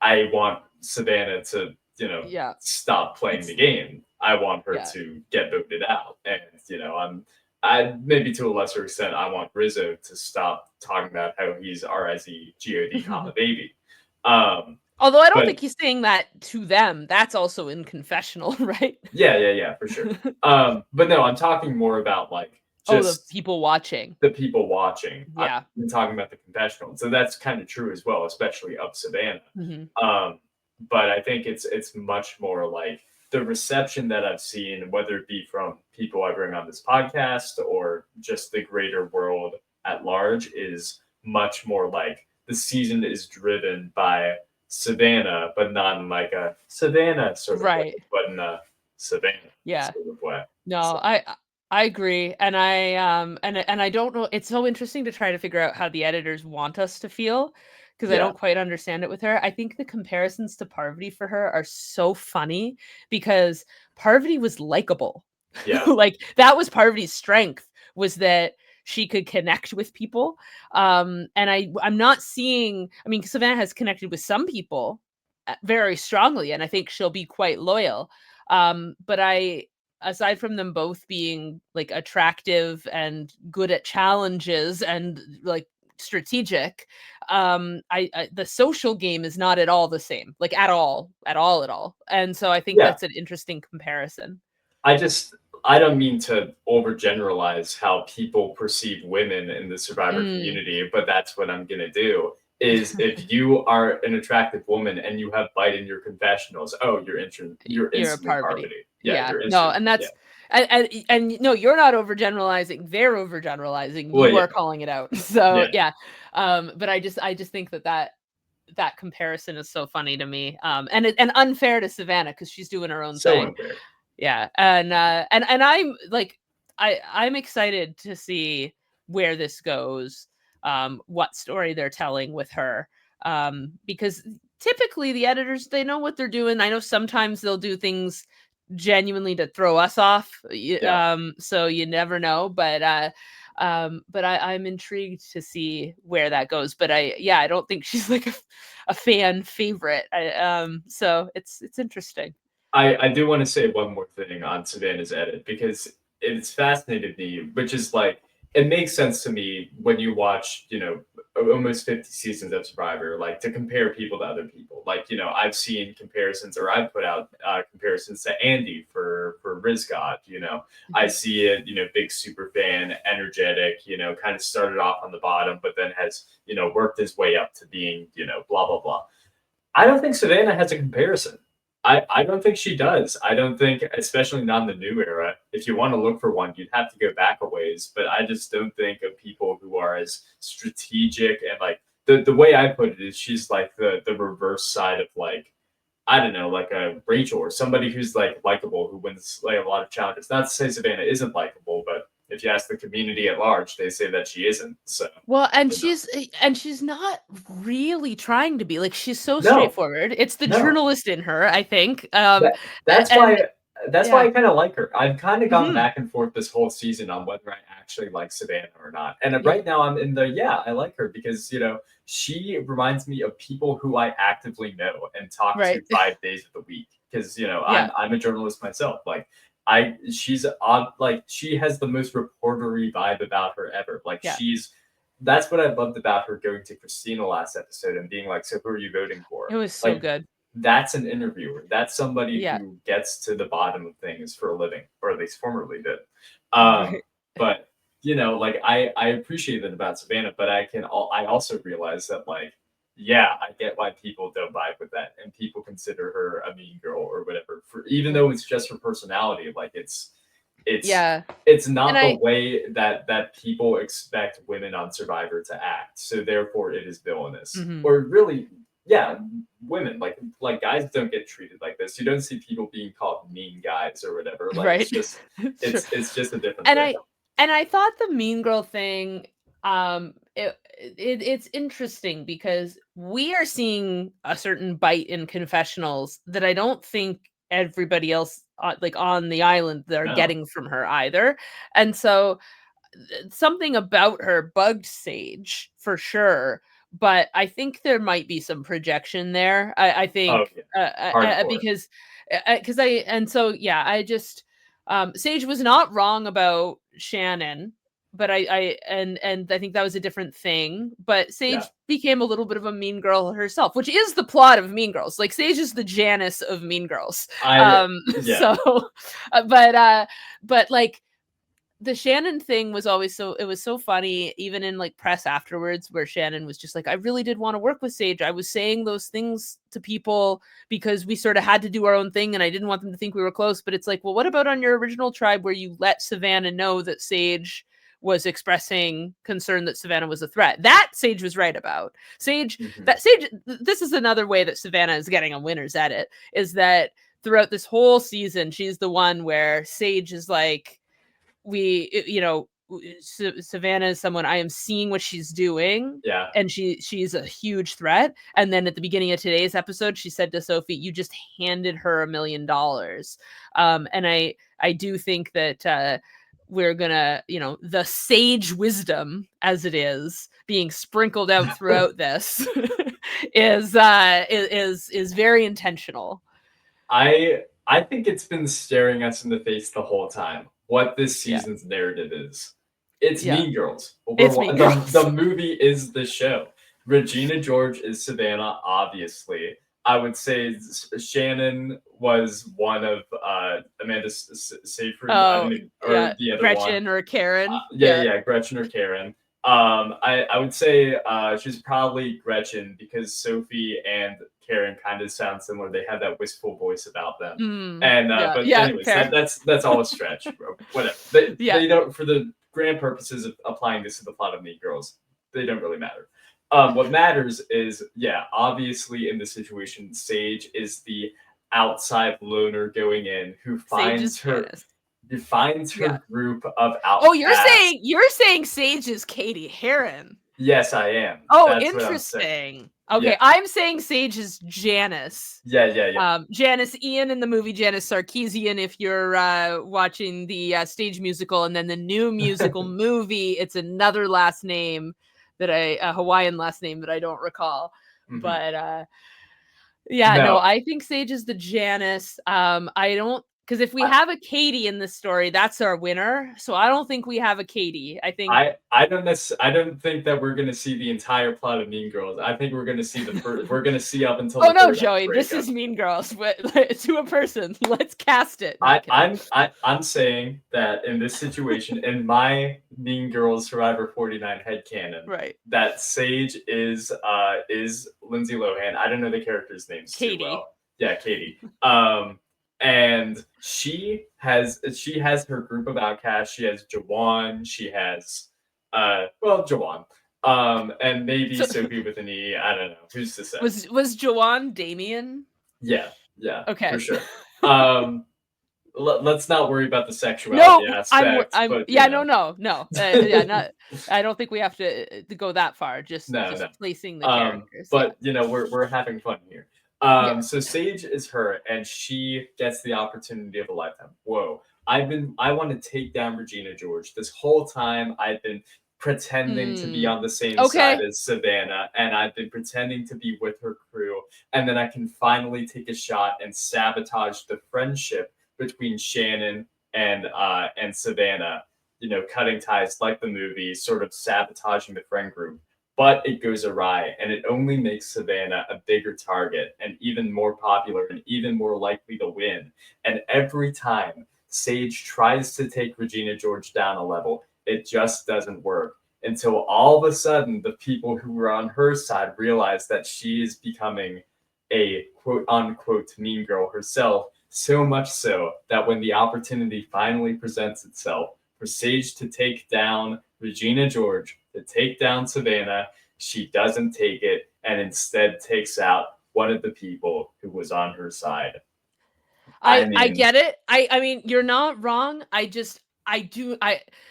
I want Savannah to, Yeah. stop playing the game. I want her to get voted out. And, I maybe to a lesser extent, I want Rizzo to stop talking about how he's RIZGOD, comma baby. Although I don't think he's saying that to them. That's also in confessional, right? Yeah, for sure. But no, I'm talking more about like the just people watching. the people watching. Yeah. I've been talking about the confessional. So that's kind of true as well, especially of Savannah. But I think it's much more like the reception that I've seen, whether it be from people I bring on this podcast or just the greater world at large, is much more like the season is driven by Savannah, but not in like a Savannah sort of way, but in a Savannah sort of way. No, so. I agree, and I don't know. It's so interesting to try to figure out how the editors want us to feel, because I don't quite understand it with her. I think the comparisons to Parvati for her are so funny, because Parvati was likable. Yeah. Like, that was Parvati's strength, was that she could connect with people. And I'm not seeing, I mean, Savannah has connected with some people very strongly, and I think she'll be quite loyal. But aside from them both being like attractive and good at challenges and like strategic, the social game is not at all the same, like at all. And so I think that's an interesting comparison. I just I don't mean to overgeneralize how people perceive women in the Survivor Mm. community, but that's what I'm gonna do. Is if you are an attractive woman and you have bite in your confessionals, oh, you're You're a instantly parvati. parvati. Yeah, Yeah. you're No, instant. and Yeah. that's and no, you're not overgeneralizing. They're overgeneralizing. Well, You yeah, are calling it out. So yeah. yeah. But I just think that comparison is so funny to me. And unfair to Savannah because she's doing her own So thing. unfair. Yeah. And I'm like I'm excited to see where this goes, what story they're telling with her. Because typically the editors, they know what they're doing. I know sometimes they'll do things genuinely to throw us off. Yeah. So you never know. But I'm intrigued to see where that goes. But I don't think she's like a fan favorite. So it's interesting. I do want to say one more thing on Savannah's edit because it's fascinated me, which is like it makes sense to me when you watch, almost 50 seasons of Survivor, like to compare people to other people. Like, I've seen comparisons or I've put out comparisons to Andy for Rizgod, I Mhm. see it, big super fan, energetic, kind of started off on the bottom, but then has, worked his way up to being, blah, blah, blah. I don't think Savannah has a comparison. I don't think she does. I don't think, especially not in the new era. If you want to look for one, you'd have to go back a ways. But I just don't think of people who are as strategic and like the way I put it is she's like the reverse side of like I don't know, like a Rachel or somebody who's like likable who wins like a lot of challenges. Not to say Savannah isn't likable, but if you ask the community at large, they say that she isn't. So Well, and you know. she's not really trying to be, like, she's so No, straightforward. It's the no. journalist in her, I think, That that's and why that's why yeah. I kind of like her. I've kind of gone Mhm. back and forth this whole season on whether I actually like Savannah or not. And Yeah. right now I'm in the yeah, I like her because she reminds me of people who I actively know and talk to Right. 5 days of the week. Because Yeah. I'm a journalist myself. Like she's on like she has the most reportery vibe about her ever. Like Yeah. that's what I loved about her going to Christina last episode and being like, so who are you voting for? It was so Like good. that's an interviewer. That's somebody Yeah. who gets to the bottom of things for a living, or at least formerly did. Right. But like I appreciate that about Savannah, but I also realize that like, yeah, I get why people don't vibe with that, and people consider her a mean girl or whatever. For even though it's just her personality, like it's Yeah. it's And not the I way that people expect women on Survivor to act. So therefore, it is villainous, Mhm. or really, yeah, women like guys don't get treated like this. You don't see people being called mean guys or whatever. Like Right. Sure. it's just a different And thing. I thought the mean girl thing, it's interesting because we are seeing a certain bite in confessionals that I don't think everybody else, like, on the island, they're No. getting from her either. And so something about her bugged Sage for sure, but I think there might be some projection there. I Oh think yeah. Hardcore. because yeah, I just Sage was not wrong about Shannon, but and I think that was a different thing. But Yeah. Sage became a little bit of a mean girl herself, which is the plot of Mean Girls. Like, Sage is the Janice of Mean Girls. I Um, yeah. so, but like, the Shannon thing was always it was so funny, even in like press afterwards, where Shannon was just like, I really did want to work with Sage. I was saying those things to people because we sort of had to do our own thing and I didn't want them to think we were close. But it's like, well, what about on your original tribe where you let Savannah know that Sage was expressing concern that Savannah was a threat? That Sage was right about. Mhm. This is another way that Savannah is getting a winner's edit, is that throughout this whole season, she's the one where Sage is like, Savannah is someone, I am seeing what she's doing, Yeah. and she's a huge threat. And then at the beginning of today's episode, she said to Sophie, you just handed her $1 million. And I do think that we're gonna, the sage wisdom, as it is being sprinkled out throughout this, is very intentional. I think it's been staring us in the face the whole time. What this Yeah. season's narrative is. It's Yeah. Mean Girls. It's Mean The Girls. movie is the show. Regina George is Savannah, obviously. I would say Shannon was one of Amanda Seyfried, I Oh, don't even, or yeah, the other one. Gretchen or Karen. Yeah. Yeah, Gretchen or Karen. I would say she's probably Gretchen because Sophie and Karen kind of sound similar. They have that wistful voice about them. And Yeah, but yeah, anyways, fair. that's all a stretch. Whatever. Yeah. They don't, for the grand purposes of applying this to the plot of Mean Girls, they don't really matter. What matters is, yeah, obviously in this situation, Sage is the outside loner going in who Sage is finds Yeah. her group of Oh, outcasts. you're saying Sage is Katie Heron. Yes, I am. Oh, That's what I'm saying. interesting. Okay, Yeah. I'm saying Sage is Janice. Yeah. Janice Ian in the movie Janice Sarkeesian. If you're watching the stage musical and then the new musical movie, it's another last name that a Hawaiian last name that I don't recall. But yeah, no, I think Sage is the Janice. I don't, because if we have a Katie in this story, that's our winner. So I don't think we have a Katie. I think I don't think that we're gonna see the entire plot of Mean Girls. I think we're gonna see we're gonna see up until. Oh the no, third Joey, this breakup. is Mean Girls to a person. Let's cast it. No, I'm saying that in this situation, in my Mean Girls Survivor 49 headcanon, right, that Sage is Lindsay Lohan. I don't know the characters' names Katie. too well. Yeah, Katie. And she has her group of outcasts. She has Jawan. She has Jawan. And maybe Sophie with an E. I don't know. Who's to say? Was Jawan Damien? Yeah. Okay. For sure. Let's not worry about the sexuality aspect. No. Yeah, I don't think we have to go that far. Just placing the characters. But we're having fun here. So Sage is her, and she gets the opportunity of a lifetime. Whoa. I want to take down Regina George. This whole time I've been pretending to be on the same side as Savannah, and I've been pretending to be with her crew, and then I can finally take a shot and sabotage the friendship between Shannon and Savannah, cutting ties like the movie, sort of sabotaging the friend group. But it goes awry, and it only makes Savannah a bigger target and even more popular and even more likely to win. And every time Sage tries to take Regina George down a level, it just doesn't work until all of a sudden the people who were on her side realize that she is becoming a quote-unquote mean girl herself, so much so that when the opportunity finally presents itself for Sage to take down Regina George, to take down Savannah, she doesn't take it and instead takes out one of the people who was on her side. I get it. I mean, you're not wrong.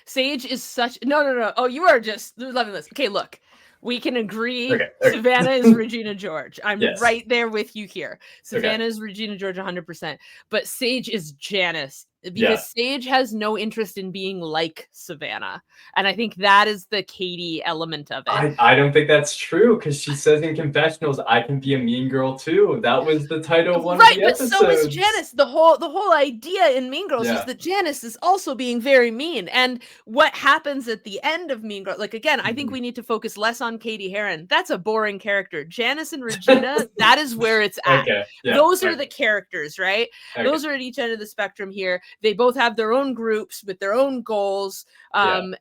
Sage is such no. Oh, you are just loving this. Okay, look. We can agree. Okay. Savannah is Regina George. I'm right there with you here. Savannah is Regina George 100%. But Sage is Janice because Sage has no interest in being like Savannah. And I think that is the Katie element of it. I don't think that's true because she says in confessionals, I can be a mean girl too. That was the title of one of the episodes. But so is Janice. The whole idea in Mean Girls is that Janice is also being very mean. And what happens at the end of Mean Girls, like again, I think we need to focus less on Katie Heron. That's a boring character. Janice and Regina, that is where it's at. Those are the characters, right? Those are at each end of the spectrum here. They both have their own groups with their own goals. And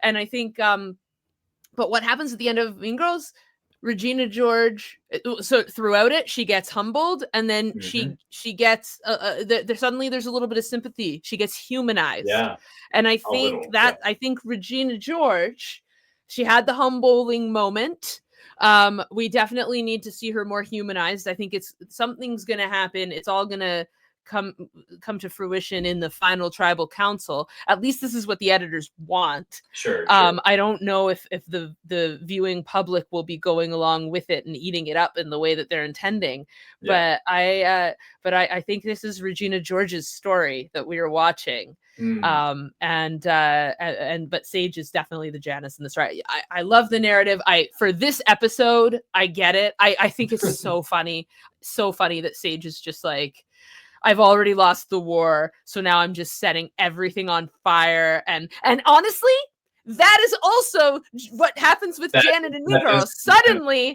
I think but what happens at the end of Mean Girls? Regina George, so throughout it, she gets humbled, and then she gets suddenly there's a little bit of sympathy. She gets humanized, and I think I think Regina George, she had the humbling moment. We definitely need to see her more humanized. I think something's gonna happen. It's all gonna come to fruition in the final tribal council. At least this is what the editors want. Sure. I don't know if the viewing public will be going along with it and eating it up in the way that they're intending. But I think this is Regina George's story that we are watching. But Sage is definitely the Janice in this, right? I love the narrative. For this episode, I get it. I think it's so funny that Sage is just like, I've already lost the war, so now I'm just setting everything on fire. And honestly, that is also what happens with Janet and Mean Girls. Suddenly,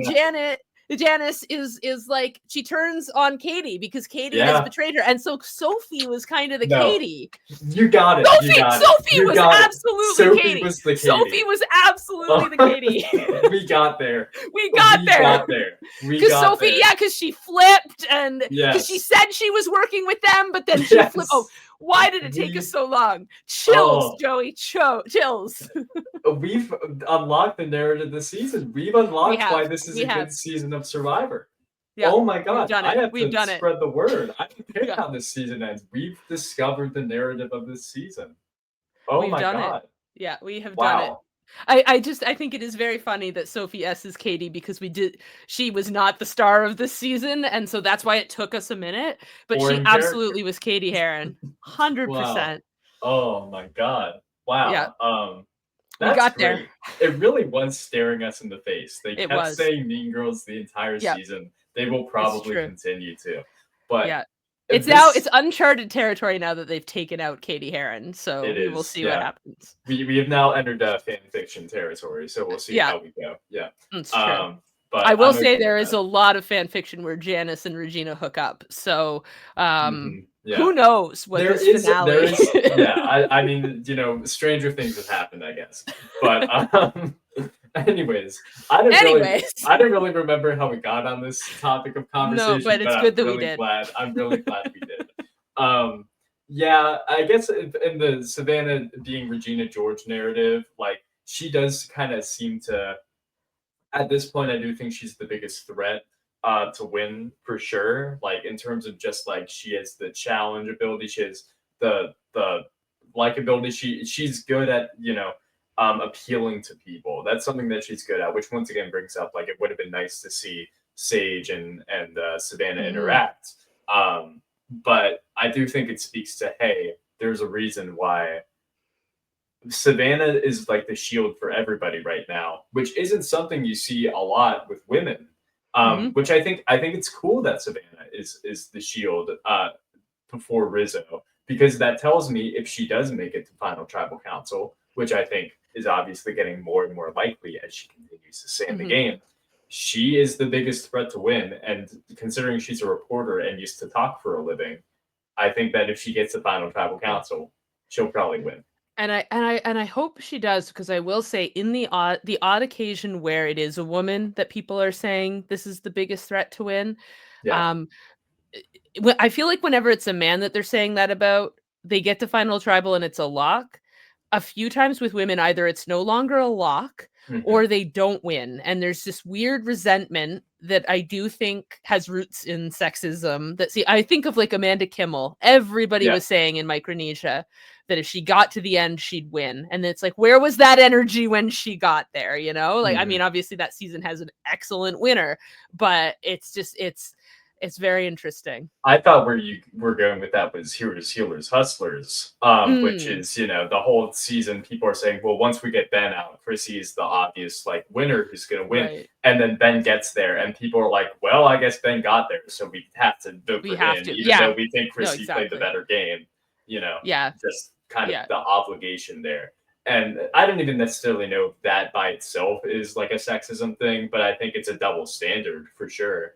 Janet Janice is like, she turns on Katie because Katie has betrayed her, and so Sophie was kind of the No. Katie. You got it. Sophie was absolutely Sophie Katie. was the Katie. Sophie was absolutely the Katie. We got there. We got there. Because Sophie, there. Because she flipped, and because Yes. she said she was working with them, but then she flipped. Oh, why did it take us so long? Chills, Joey. Chills. We've unlocked the narrative this season. We've unlocked why this is a good season of Survivor. Yeah, oh my God! I have to spread the word. I don't care how this season ends. We've discovered the narrative of this season. Oh my God! Yeah, we have done it. I think it is very funny that Sophie S is Katie because she was not the star of this season, and so that's why it took us a minute. But she absolutely was Katie Heron, 100%. Oh my God! Wow. Yeah. That's we got great. there. It really was staring us in the face. They kept saying Mean Girls the entire season. They will probably continue to. But it's uncharted territory now that they've taken out Katie Heron. So we will see what happens. We have now entered fan fiction territory, so we'll see how we go. Yeah. It's true. But I will say there is a lot of fan fiction where Janice and Regina hook up. So who knows what this finale is? I mean, stranger things have happened, I guess. But anyways, I didn't really remember how we got on this topic of conversation. No, but it's good that we did. I'm really glad we did. Yeah, I guess in the Savannah being Regina George narrative, like, she does kind of seem to, at this point, I do think she's the biggest threat to win for sure. Like, in terms of just like, she has the challenge ability, she has the likability. She's good at appealing to people. That's something that she's good at, which once again brings up, like, it would have been nice to see Sage and Savannah interact. But I do think it speaks to, hey, there's a reason why Savannah is like the shield for everybody right now, which isn't something you see a lot with women. Which I think it's cool that Savannah is the shield before Rizzo, because that tells me if she does make it to Final Tribal Council, which I think is obviously getting more and more likely as she continues to stay in the game, she is the biggest threat to win. And considering she's a reporter and used to talk for a living, I think that if she gets to Final Tribal Council, she'll probably win. And I hope she does, because I will say, in the odd occasion where it is a woman that people are saying this is the biggest threat to win, I feel like whenever it's a man that they're saying that about, they get to Final Tribal and it's a lock. A few times with women, either it's no longer a lock or they don't win. And there's this weird resentment that I do think has roots in sexism. I think of like Amanda Kimmel. Everybody was saying in Micronesia that if she got to the end, she'd win. And it's like, where was that energy when she got there? Like, I mean, obviously that season has an excellent winner, but it's very interesting. I thought where you were going with that was Heroes, Healers, Hustlers, which is, the whole season people are saying, well, once we get Ben out, Chrissy is the obvious like winner who's going to win. Right. And then Ben gets there and people are like, well, I guess Ben got there, so we have to vote for him, even though we think Chrissy played the better game, just kind of the obligation there. And I don't even necessarily know if that by itself is like a sexism thing, but I think it's a double standard for sure.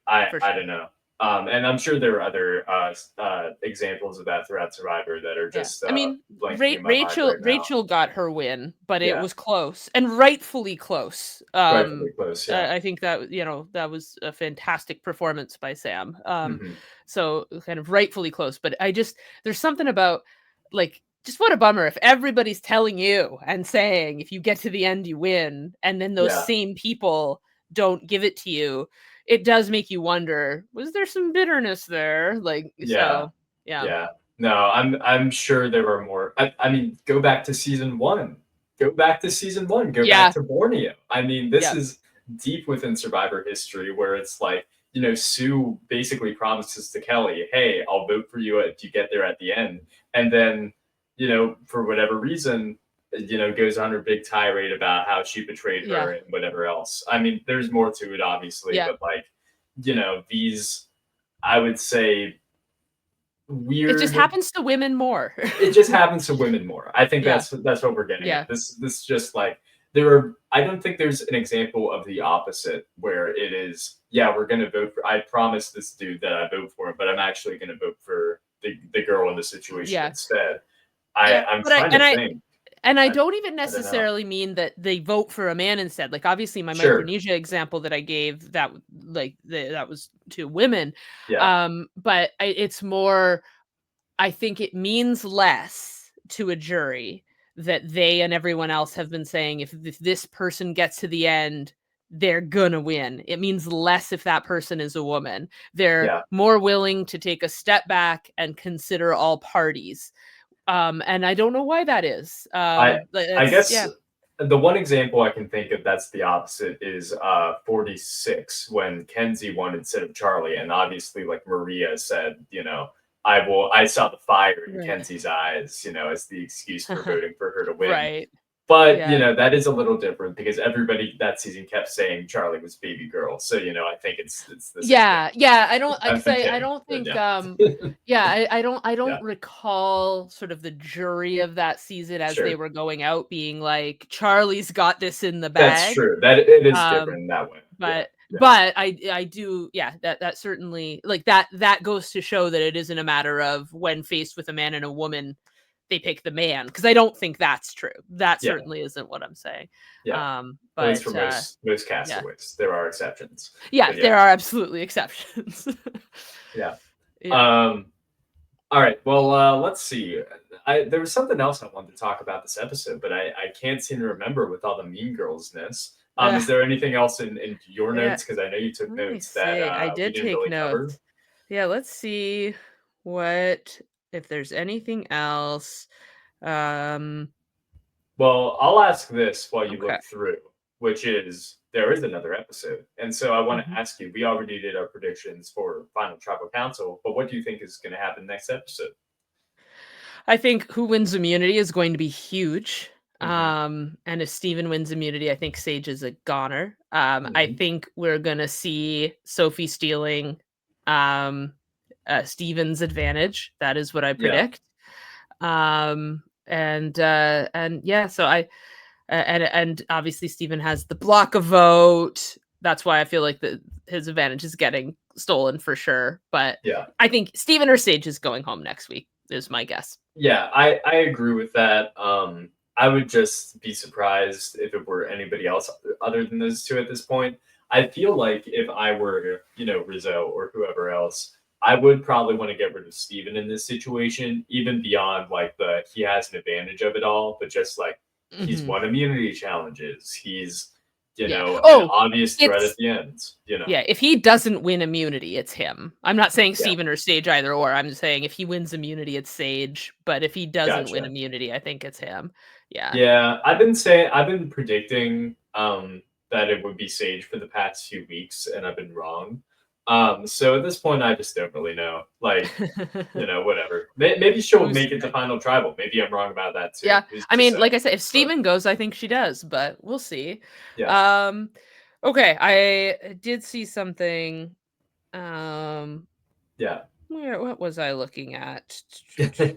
I don't know. And I'm sure there are other examples of that throughout Survivor that are just. I mean, Rachel got her win, but it was close and rightfully close. Rightfully close. Yeah. I think that that was a fantastic performance by Sam. So kind of rightfully close, but there's something about like. Just what a bummer if everybody's telling you and saying if you get to the end you win, and then those same people don't give it to you. It does make you wonder, was there some bitterness there? Like, No, I'm sure there were more. I mean, go back to season 1. Go back to Borneo. I mean, this is deep within Survivor history where it's like, Sue basically promises to Kelly, hey, I'll vote for you if you get there at the end. And then, for whatever reason, goes on her big tirade about how she betrayed her and whatever else. I mean, there's more to it, obviously, but like, these, I would say, weird. It just happens to women more. It just happens to women more. I think that's what we're getting at. This just like I don't think there's an example of the opposite where it is, yeah, we're gonna vote for, I promise this dude that I vote for him, but I'm actually gonna vote for the girl in the situation Yeah. instead. Yeah. I'm But I trying and to I think. and I I, don't even I don't know. necessarily mean that they vote for a man instead. Like obviously my Sure. Micronesia example that I gave that that was to women. Yeah. But it's more I think it means less to a jury that they and everyone else have been saying if this person gets to the end, they're gonna win. It means less if that person is a woman. They're Yeah. more willing to take a step back and consider all parties. And I don't know why that is. I I That's guess yeah. the one example I can think of that's the opposite is 46 when Kenzie won instead of Charlie, and obviously like Maria said, I saw the fire in Right. Kenzie's eyes, as the excuse for voting for her to win. Right. But Yeah. that is a little different because everybody that season kept saying Charlie was baby girl. So I think it's the same thing. Yeah, yeah, I don't I'm, like I'm say I kidding, don't but think yeah, yeah, I yeah, don't recall sort of the jury of that season as they sure. were going out being like Charlie's got this in the That's bag. true. That it is Um different in that way. Yeah, but yeah, I do yeah, that certainly like that goes to show that it isn't a matter of when faced with a man and a woman they pick the man because I don't think that's true. That yeah, certainly isn't what I'm saying. yeah. At least for But most yeah. castaways, there are exceptions. Yeah, But yeah, there are absolutely exceptions. yeah. Yeah. Um. All right. Well, let's see. There was something else I wanted to talk about this episode, but I can't seem to remember with all the Mean Girlsness. Is Ugh, there anything else in your yeah, notes? Because I know you took let me notes that see. I we did didn't take really cover. notes. Yeah, let's see what if there's anything else. Um, Well, I'll ask this while you okay. look through, which is there is another episode. And so I want to Mhm. ask you, we already did our predictions for Final Tribal Council, but what do you think is going to happen next episode? I think who wins immunity is going to be huge. Hmm. And if Steven wins immunity, I think Sage is a goner. I Hmm. think we're gonna see Sophie stealing um Steven's advantage. That is what I Yeah. predict. And yeah, so and obviously Steven has the block a vote. That's why I feel like his advantage is getting stolen for sure. But Yeah. I think Steven or Sage is going home next week, is my guess. Yeah, I agree with that. I would just be surprised if it were anybody else other than those two at this point. I feel like if I were, Rizzo or whoever else, I would probably want to get rid of Steven in this situation, even beyond like he has an advantage of it all, but just like he's Mhm. won immunity challenges. He's, Yeah. an Oh, obvious threat at it's the end. yeah, if he doesn't win immunity, it's him. I'm not saying Yeah, Steven or Sage either or. I'm just saying if he wins immunity, it's Sage. But if he doesn't win gotcha. immunity, I think it's him. Yeah. Yeah, I've been predicting that it would be Sage for the past few weeks, and I've been wrong. So at this point, I just don't really know. Like, whatever. Maybe she'll Who's make it to final tribal. Maybe I'm wrong about that too. yeah. Who's I to mean, say? like I said, if But Steven goes, I think she does, but we'll see. yeah, Um okay, I did see something um yeah, what was I looking at?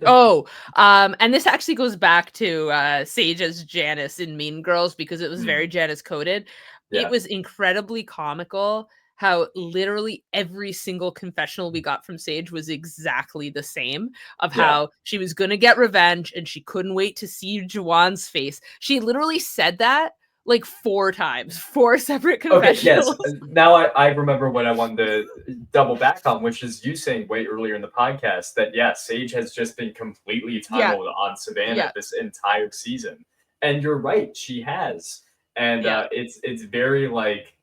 Oh, and this actually goes back to Sage as Janice in Mean Girls because it was mm, very Janice coded. It yeah, was incredibly comical how literally every single confessional we got from Sage was exactly the same of yeah. how she was going to get revenge and she couldn't wait to see Juwan's face. She literally said that like 4 times, 4 separate Okay, yes. confessionals. Now I remember what I wanted to double back on, which is you saying way earlier in the podcast that, yeah, Sage has just been completely Yeah, tunneled on Savannah yeah, this entire season. And you're right, she has. And yeah, it's very like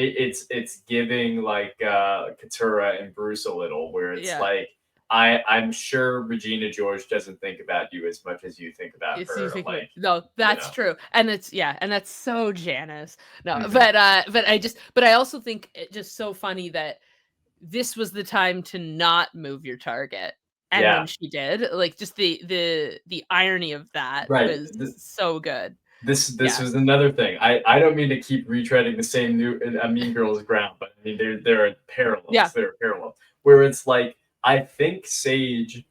it's giving like Katura and Bruce a little, where it's yeah. like I'm sure Regina George doesn't think about you as much as you think about So you her. think about Like, no, you that's know. true. And it's yeah, and that's so Janice. No, Mhm. but I also think it just so funny that this was the time to not move your target. And then Yeah. she did. Like just the irony of that Right. was so good. This Yeah. was another thing. I don't mean to keep retreading the same Mean Girls ground, but I mean there are Yeah. parallels. There are parallels where it's like I think Sage,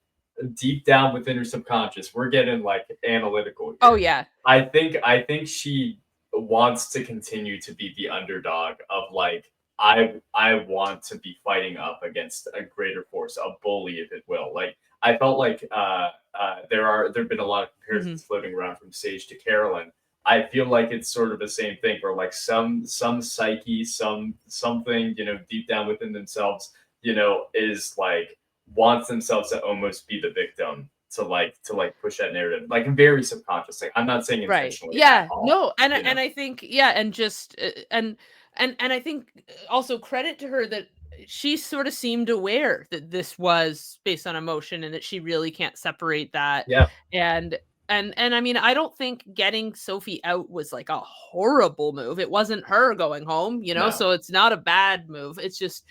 deep down within her subconscious, we're getting like analytical Oh here. yeah. I think she wants to continue to be the underdog of like, I want to be fighting up against a greater force, a bully, if it will. Like I felt like there've been a lot of Mhm. comparisons floating around from Sage to Carolyn. I feel like it's sort of the same thing, where like some psyche, something, deep down within themselves, is like wants themselves to almost be the victim, to push that narrative, like very subconscious. Like I'm not saying Right. intentionally at Yeah. all, No, and you know. I think, yeah, and just and I think also credit to her that she sort of seemed aware that this was based on emotion and that she really can't separate that. Yeah, And and I mean, I don't think getting Sophie out was like a horrible move. It wasn't her going home, no, so it's not a bad move. It's just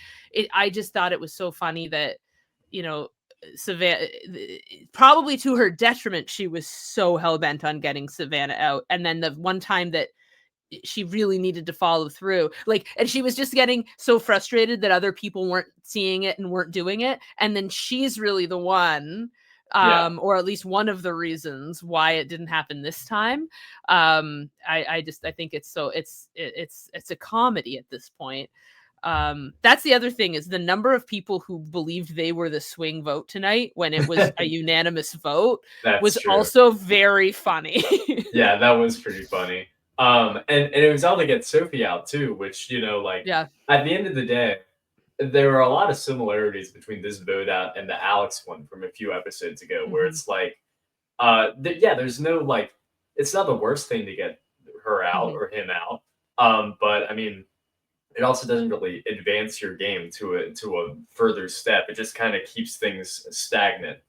I just thought it was so funny that, you know, Savannah, probably to her detriment, she was so hell bent on getting Savannah out. And then the one time that she really needed to follow through, like, and she was just getting so frustrated that other people weren't seeing it and weren't doing it. And then she's really the one, yeah. or at least one of the reasons why it didn't happen this time. I think it's so it's a comedy at this point. That's the other thing, is the number of people who believed they were the swing vote tonight when it was a unanimous vote That's was true. also very funny. Yeah, that was pretty funny. And it was all to get Sophie out too, which, like Yeah. at the end of the day, there were a lot of similarities between this vote out and the Alex one from a few episodes ago, where Mhm, it's like, yeah, there's no like, it's not the worst thing to get her out mhm. or him out. But I mean, it also doesn't really advance your game to a further step. It just kind of keeps things stagnant.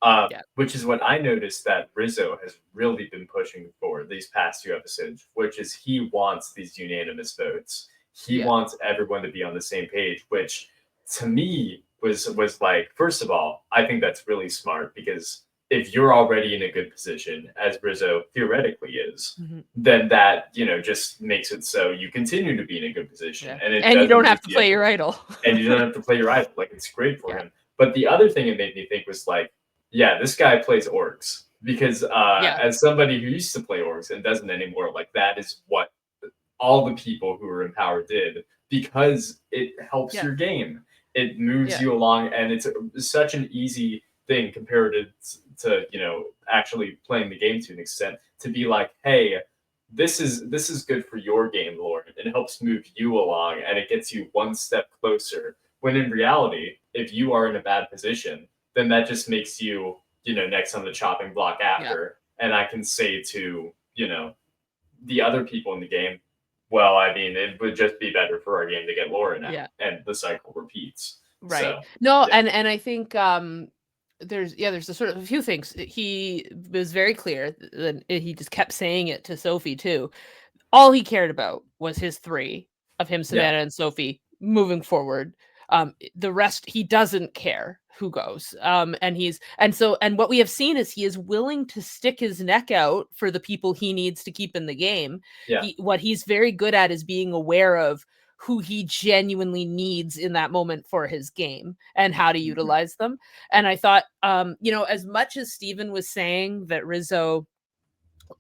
Yeah. Which is what I noticed that Rizzo has really been pushing for these past few episodes, which is he wants these unanimous votes. He Yeah. wants everyone to be on the same page, which to me was like, first of all, I think that's really smart, because if you're already in a good position, as Rizzo theoretically is, Mhm. then that, just makes it so you continue to be in a good position, Yeah. and it And you doesn't don't make have to the play other, your idol. and you don't have to play your idol. Like it's great for Yeah. him. But the other thing it made me think was like, yeah, this guy plays orcs, because Yeah. as somebody who used to play orcs and doesn't anymore, like that is what all the people who were in power did, because it helps Yeah. your game. It moves Yeah. you along, and it's such an easy thing compared to actually playing the game to an extent, to be like, hey, this is good for your game, Lord. It helps move you along, and it gets you one step closer. When in reality, if you are in a bad position, then that just makes you, next on the chopping block Yeah. after. And I can say to, the other people in the game, well, I mean, it would just be better for our game to get Laura now, Yeah. and the cycle repeats. Right. So, No, yeah, and I think there's a sort of a few things. He was very clear, and he just kept saying it to Sophie too. All he cared about was his 3 of him, yeah, Savannah, and Sophie moving forward. The rest, he doesn't care who goes. And what we have seen is he is willing to stick his neck out for the people he needs to keep in the game. yeah, What he's very good at is being aware of who he genuinely needs in that moment for his game and how to mhm, utilize them. And I thought, as much as Steven was saying that Rizzo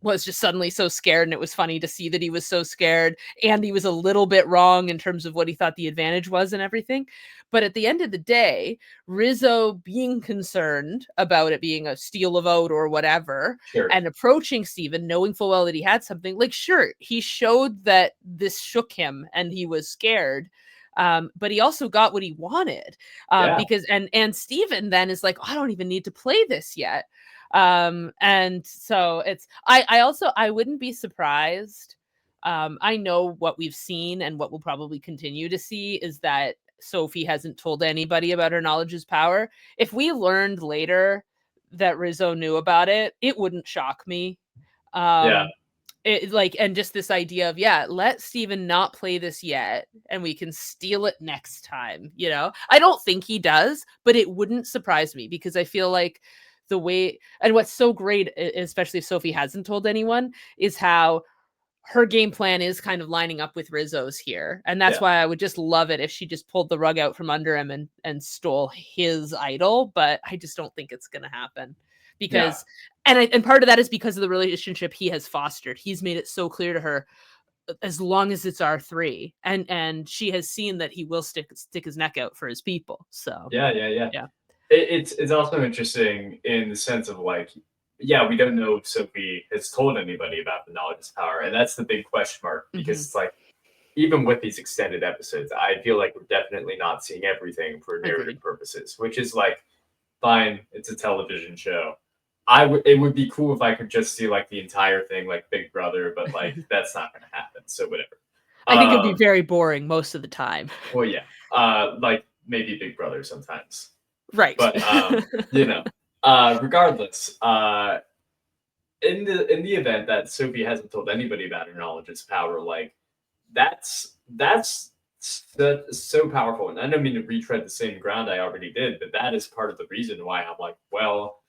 was just suddenly so scared, and it was funny to see that he was so scared, and he was a little bit wrong in terms of what he thought the advantage was and everything. But at the end of the day, Rizzo being concerned about it being a steal a vote or whatever, sure, and approaching Steven knowing full well that he had something, like, sure, he showed that this shook him and he was scared. But he also got what he wanted, yeah, because and Steven then is like, "Oh, I don't even need to play this yet." And so I also, I wouldn't be surprised. I know what we've seen and what we'll probably continue to see is that Sophie hasn't told anybody about her knowledge is power. If we learned later that Rizzo knew about it, it wouldn't shock me. yeah, um and just this idea of, yeah, let Steven not play this yet and we can steal it next time. I don't think he does, but it wouldn't surprise me, because I feel like the way, and what's so great, especially if Sophie hasn't told anyone, is how her game plan is kind of lining up with Rizzo's here. And that's yeah, why I would just love it if she just pulled the rug out from under him and stole his idol. But I just don't think it's going to happen, yeah, because, and part of that is because of the relationship he has fostered. He's made it so clear to her, as long as it's R3, and she has seen that he will stick his neck out for his people. So Yeah. yeah. It's also interesting in the sense of like, yeah, we don't know if Sophie has told anybody about the knowledge is power, and that's the big question mark because it's like even with these extended episodes, I feel like we're definitely not seeing everything for narrative Agreed. purposes, which is like fine. It's a television show. It would be cool if I could just see like the entire thing like Big Brother, but like that's not going to happen. So whatever. I think it'd be Um, very boring most of the time. well, yeah. Like maybe Big Brother sometimes, Right. but you know. Regardless, in the event that Sophie hasn't told anybody about her knowledge is power, like that's so powerful. And I don't mean to retread the same ground I already did, but that is part of the reason why I'm like, well,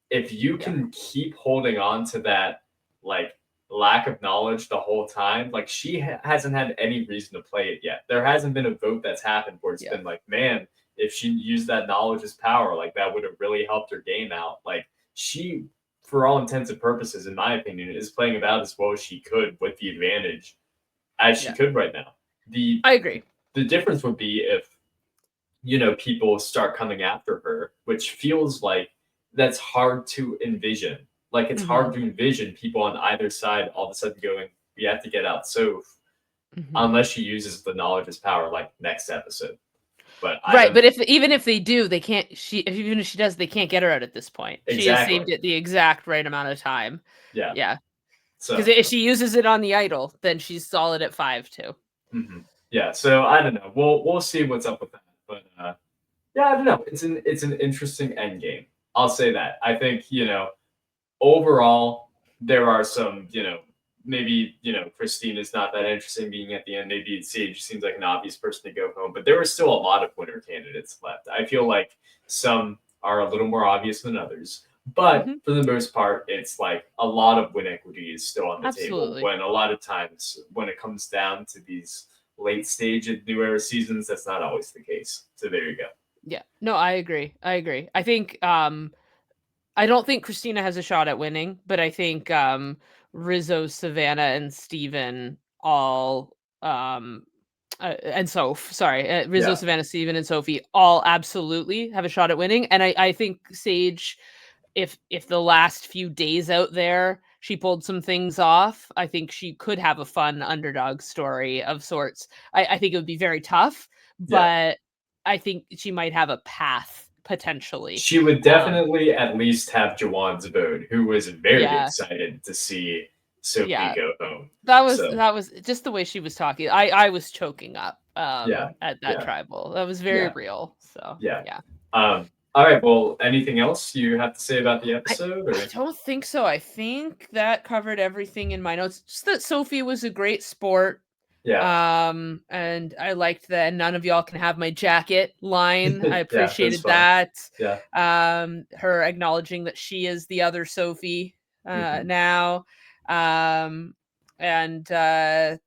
if you Yeah. can keep holding on to that like lack of knowledge the whole time, like she hasn't had any reason to play it yet. There hasn't been a vote that's happened where it's Yeah. been like, man, if she used that knowledge as power, like that would have really helped her game out. Like she, for all intents and purposes, in my opinion, is playing about as well as she could with the advantage as she Yeah. could right now. I agree. The difference would be if people start coming after her, which feels like that's hard to envision. Like it's hard to envision people on either side all of a sudden going, we have to get out Soph, unless she uses the knowledge as power like next episode. But I Right, don't but even if they do, they can't. Even if she does, they can't get her out at this point. She has exactly. saved it the exact right amount of time. Yeah. Yeah, because So if she uses it on the idol, then she's solid at 5 too. yeah. So I don't know. We'll see what's up with that. But yeah, I don't know. It's an interesting end game. I'll say that. I think overall, there are some, maybe, Christina's not that interesting being at the end. Maybe Sage seems like an obvious person to go home, but there are still a lot of winner candidates left. I feel like some are a little more obvious than others, but for the most part, it's like a lot of win equity is still on the table. Absolutely. When a lot of times, when it comes down to these late stage of new era seasons, that's not always the case. So there you go. Yeah. No, I agree. I think I don't think Christina has a shot at winning, but I think Rizzo, Savannah, and Steven all and Soph, sorry, Rizzo, Yeah. Savannah, Steven, and Sophie all absolutely have a shot at winning. And I think Sage, if the last few days out there she pulled some things off, I think she could have a fun underdog story of sorts. I think it would be very tough, Yeah. but I think she might have a path potentially. She would definitely at least have Jawan's vote, who was very Yeah, excited to see Sophie yeah. go home. That So was just the way she was talking. I was choking up yeah, at that yeah, tribal. That was very yeah, real. So yeah. yeah. All right. Well, anything else you have to say about the I episode? I don't think so. I think that covered everything in my notes. Just that Sophie was a great sport. Yeah, And I liked that none of y'all can have my jacket line. I yeah, that was appreciated fun. that. Yeah, Her acknowledging that she is the other Sophie mhm. now. Um, and yeah,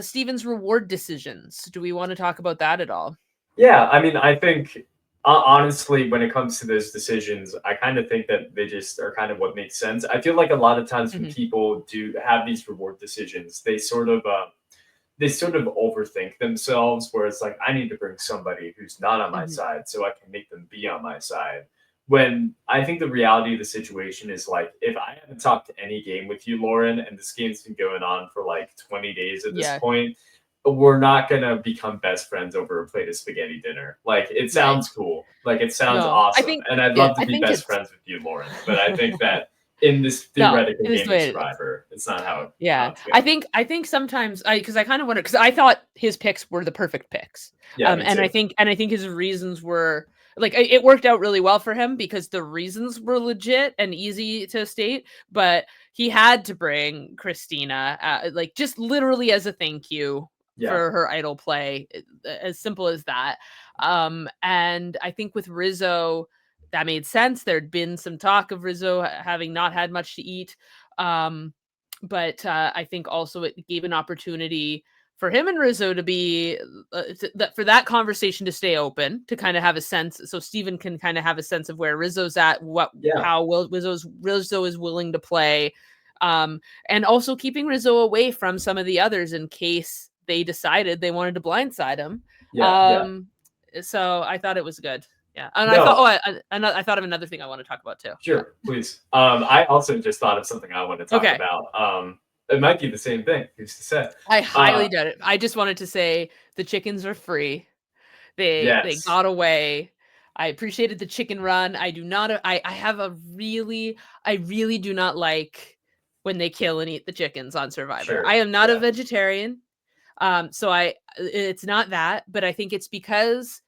Steven's reward decisions. Do we want to talk about that at all? Yeah. I mean, I think honestly, when it comes to those decisions, I kind of think that they just are kind of what makes sense. I feel like a lot of times when people do have these reward decisions, they sort of overthink themselves where it's like I need to bring somebody who's not on my side so I can make them be on my side, when I think the reality of the situation is like if I haven't talked to any game with you, Lauren, and this game's been going on for like 20 days at this Yeah, point, we're not gonna become best friends over a plate of spaghetti dinner. Like it right. sounds cool, like it sounds No, I awesome, think and I'd yeah, love to I be think best it's friends with you, Lauren, but I think that in this no, theoretical it is the game of way it is. Survivor, it's not how Yeah, it's I going. think sometimes because I kind of wonder because I thought his picks were the perfect picks, Yeah, me and too. I think his reasons were like it worked out really well for him because the reasons were legit and easy to state, but he had to bring Christina, like just literally as a thank you Yeah. for her idol play, as simple as that. And I think with Rizzo, that made sense. There'd been some talk of Rizzo having not had much to eat. Um, but I think also it gave an opportunity for him and Rizzo to be for that conversation to stay open, to kind of have a sense, so Steven can kind of have a sense of where Rizzo's at, Yeah. how Rizzo is willing to play, And also keeping Rizzo away from some of the others in case they decided they wanted to blindside him. Yeah. So I thought it was good. Yeah, and No. I thought of another thing I want to talk about too. Sure, please. I also just thought of something I want to talk Okay. about. It might be the same thing. Who's to say? I highly doubt it. I just wanted to say the chickens are free. They got away. I appreciated the chicken run. I do not. I really do not like when they kill and eat the chickens on Survivor. Sure, I am not a yeah. vegetarian, so it's not that. But I think it's because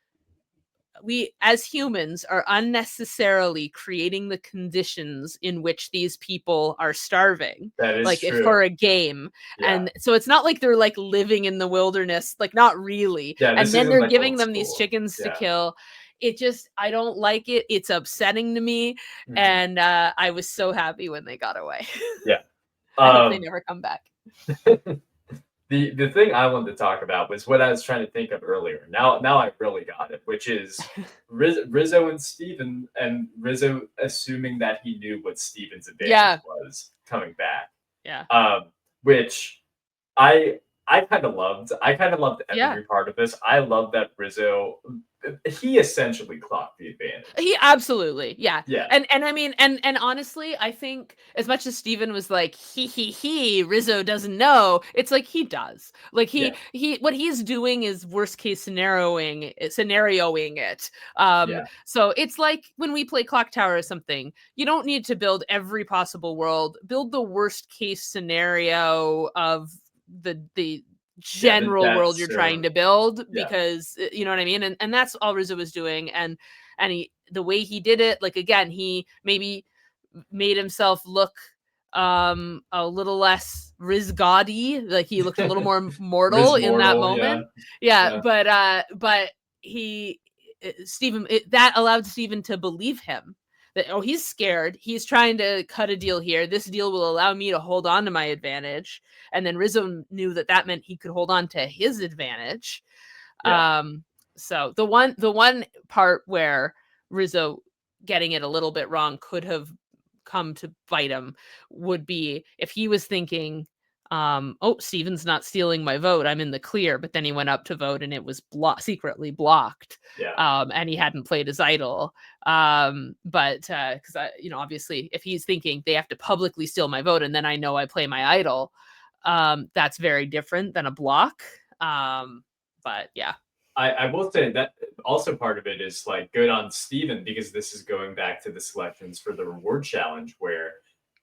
we as humans are unnecessarily creating the conditions in which these people are starving, That is like if true. for a game. Yeah. And so it's not like they're like living in the wilderness, like not really. Yeah, And this then isn't they're like giving old them these school. chickens to Yeah. kill. It just, I don't like it. It's upsetting to me. Mhm. And I was so happy when they got away. Yeah. I hope they never come back. The thing I wanted to talk about was what I was trying to think of earlier. Now I really got it, which is Rizzo and Steven, and Rizzo assuming that he knew what Steven's advantage was coming back. Yeah. Which I kind of loved. I kind of loved every part of this. I love that Rizzo, he essentially clocked the advantage. He absolutely, yeah. Yeah. And I mean, and honestly, I think as much as Steven was like, he, Rizzo doesn't know, it's like he does. Like he what he's doing is worst case scenarioing it. So it's like when we play Clock Tower or something, you don't need to build every possible world. Build the worst case scenario of the general world you're trying to build, because you know what I mean, and that's all Rizzo was doing. And the way he did it, like again, he maybe made himself look a little less Riz-Gaudy, like he looked a little more mortal in that moment. But Steven, that allowed Steven to believe him, that he's scared, he's trying to cut a deal here, this deal will allow me to hold on to my advantage. And then Rizzo knew that meant he could hold on to his advantage. So the one part where Rizzo getting it a little bit wrong could have come to bite him would be if he was thinking, Steven's not stealing my vote, I'm in the clear, but then he went up to vote and it was secretly blocked. And he hadn't played his idol. But because obviously if he's thinking they have to publicly steal my vote and then I know I play my idol, that's very different than a block. But yeah. I will say that also part of it is like good on Steven, because this is going back to the selections for the reward challenge where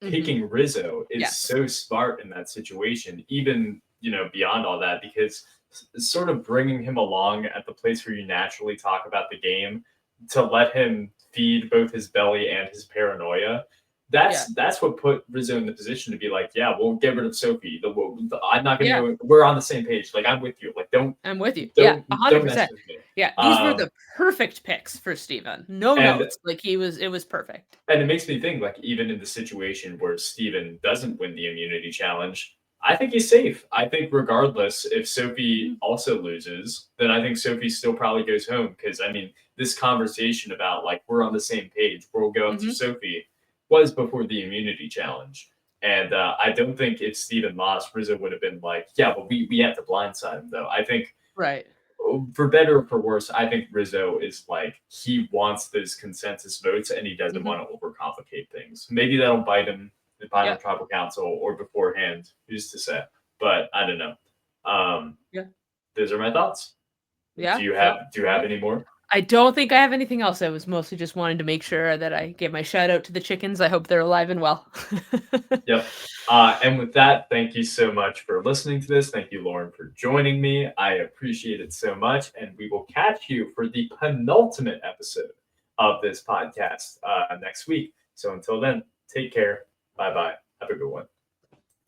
picking Rizzo is so smart in that situation, even, beyond all that, because sort of bringing him along at the place where you naturally talk about the game to let him feed both his belly and his paranoia. That's what put Rizzo in the position to be like, yeah, we'll get rid of Sophie. I'm not going to go. We're on the same page. Like, I'm with you. Like, I'm with you. Don't 100%. Yeah, these were the perfect picks for Steven. No notes. Like it was perfect. And it makes me think, like, even in the situation where Steven doesn't win the immunity challenge, I think he's safe. I think regardless, if Sophie also loses, then I think Sophie still probably goes home. Because, I mean, this conversation about, like, we're on the same page, we'll go after Sophie, was before the immunity challenge. And I don't think if Steven lost, Rizzo would have been like, yeah, but we have to blindside him, though. I think, for better or for worse, I think Rizzo is like, he wants those consensus votes and he doesn't want to overcomplicate things. Maybe that'll bite him in the final tribal council or beforehand, who's to say? But I don't know. Those are my thoughts. Do you have any more? I don't think I have anything else. I was mostly just wanting to make sure that I gave my shout out to the chickens. I hope they're alive and well. And with that, thank you so much for listening to this. Thank you, Lauren, for joining me. I appreciate it so much. And we will catch you for the penultimate episode of this podcast next week. So until then, take care. Bye-bye. Have a good one.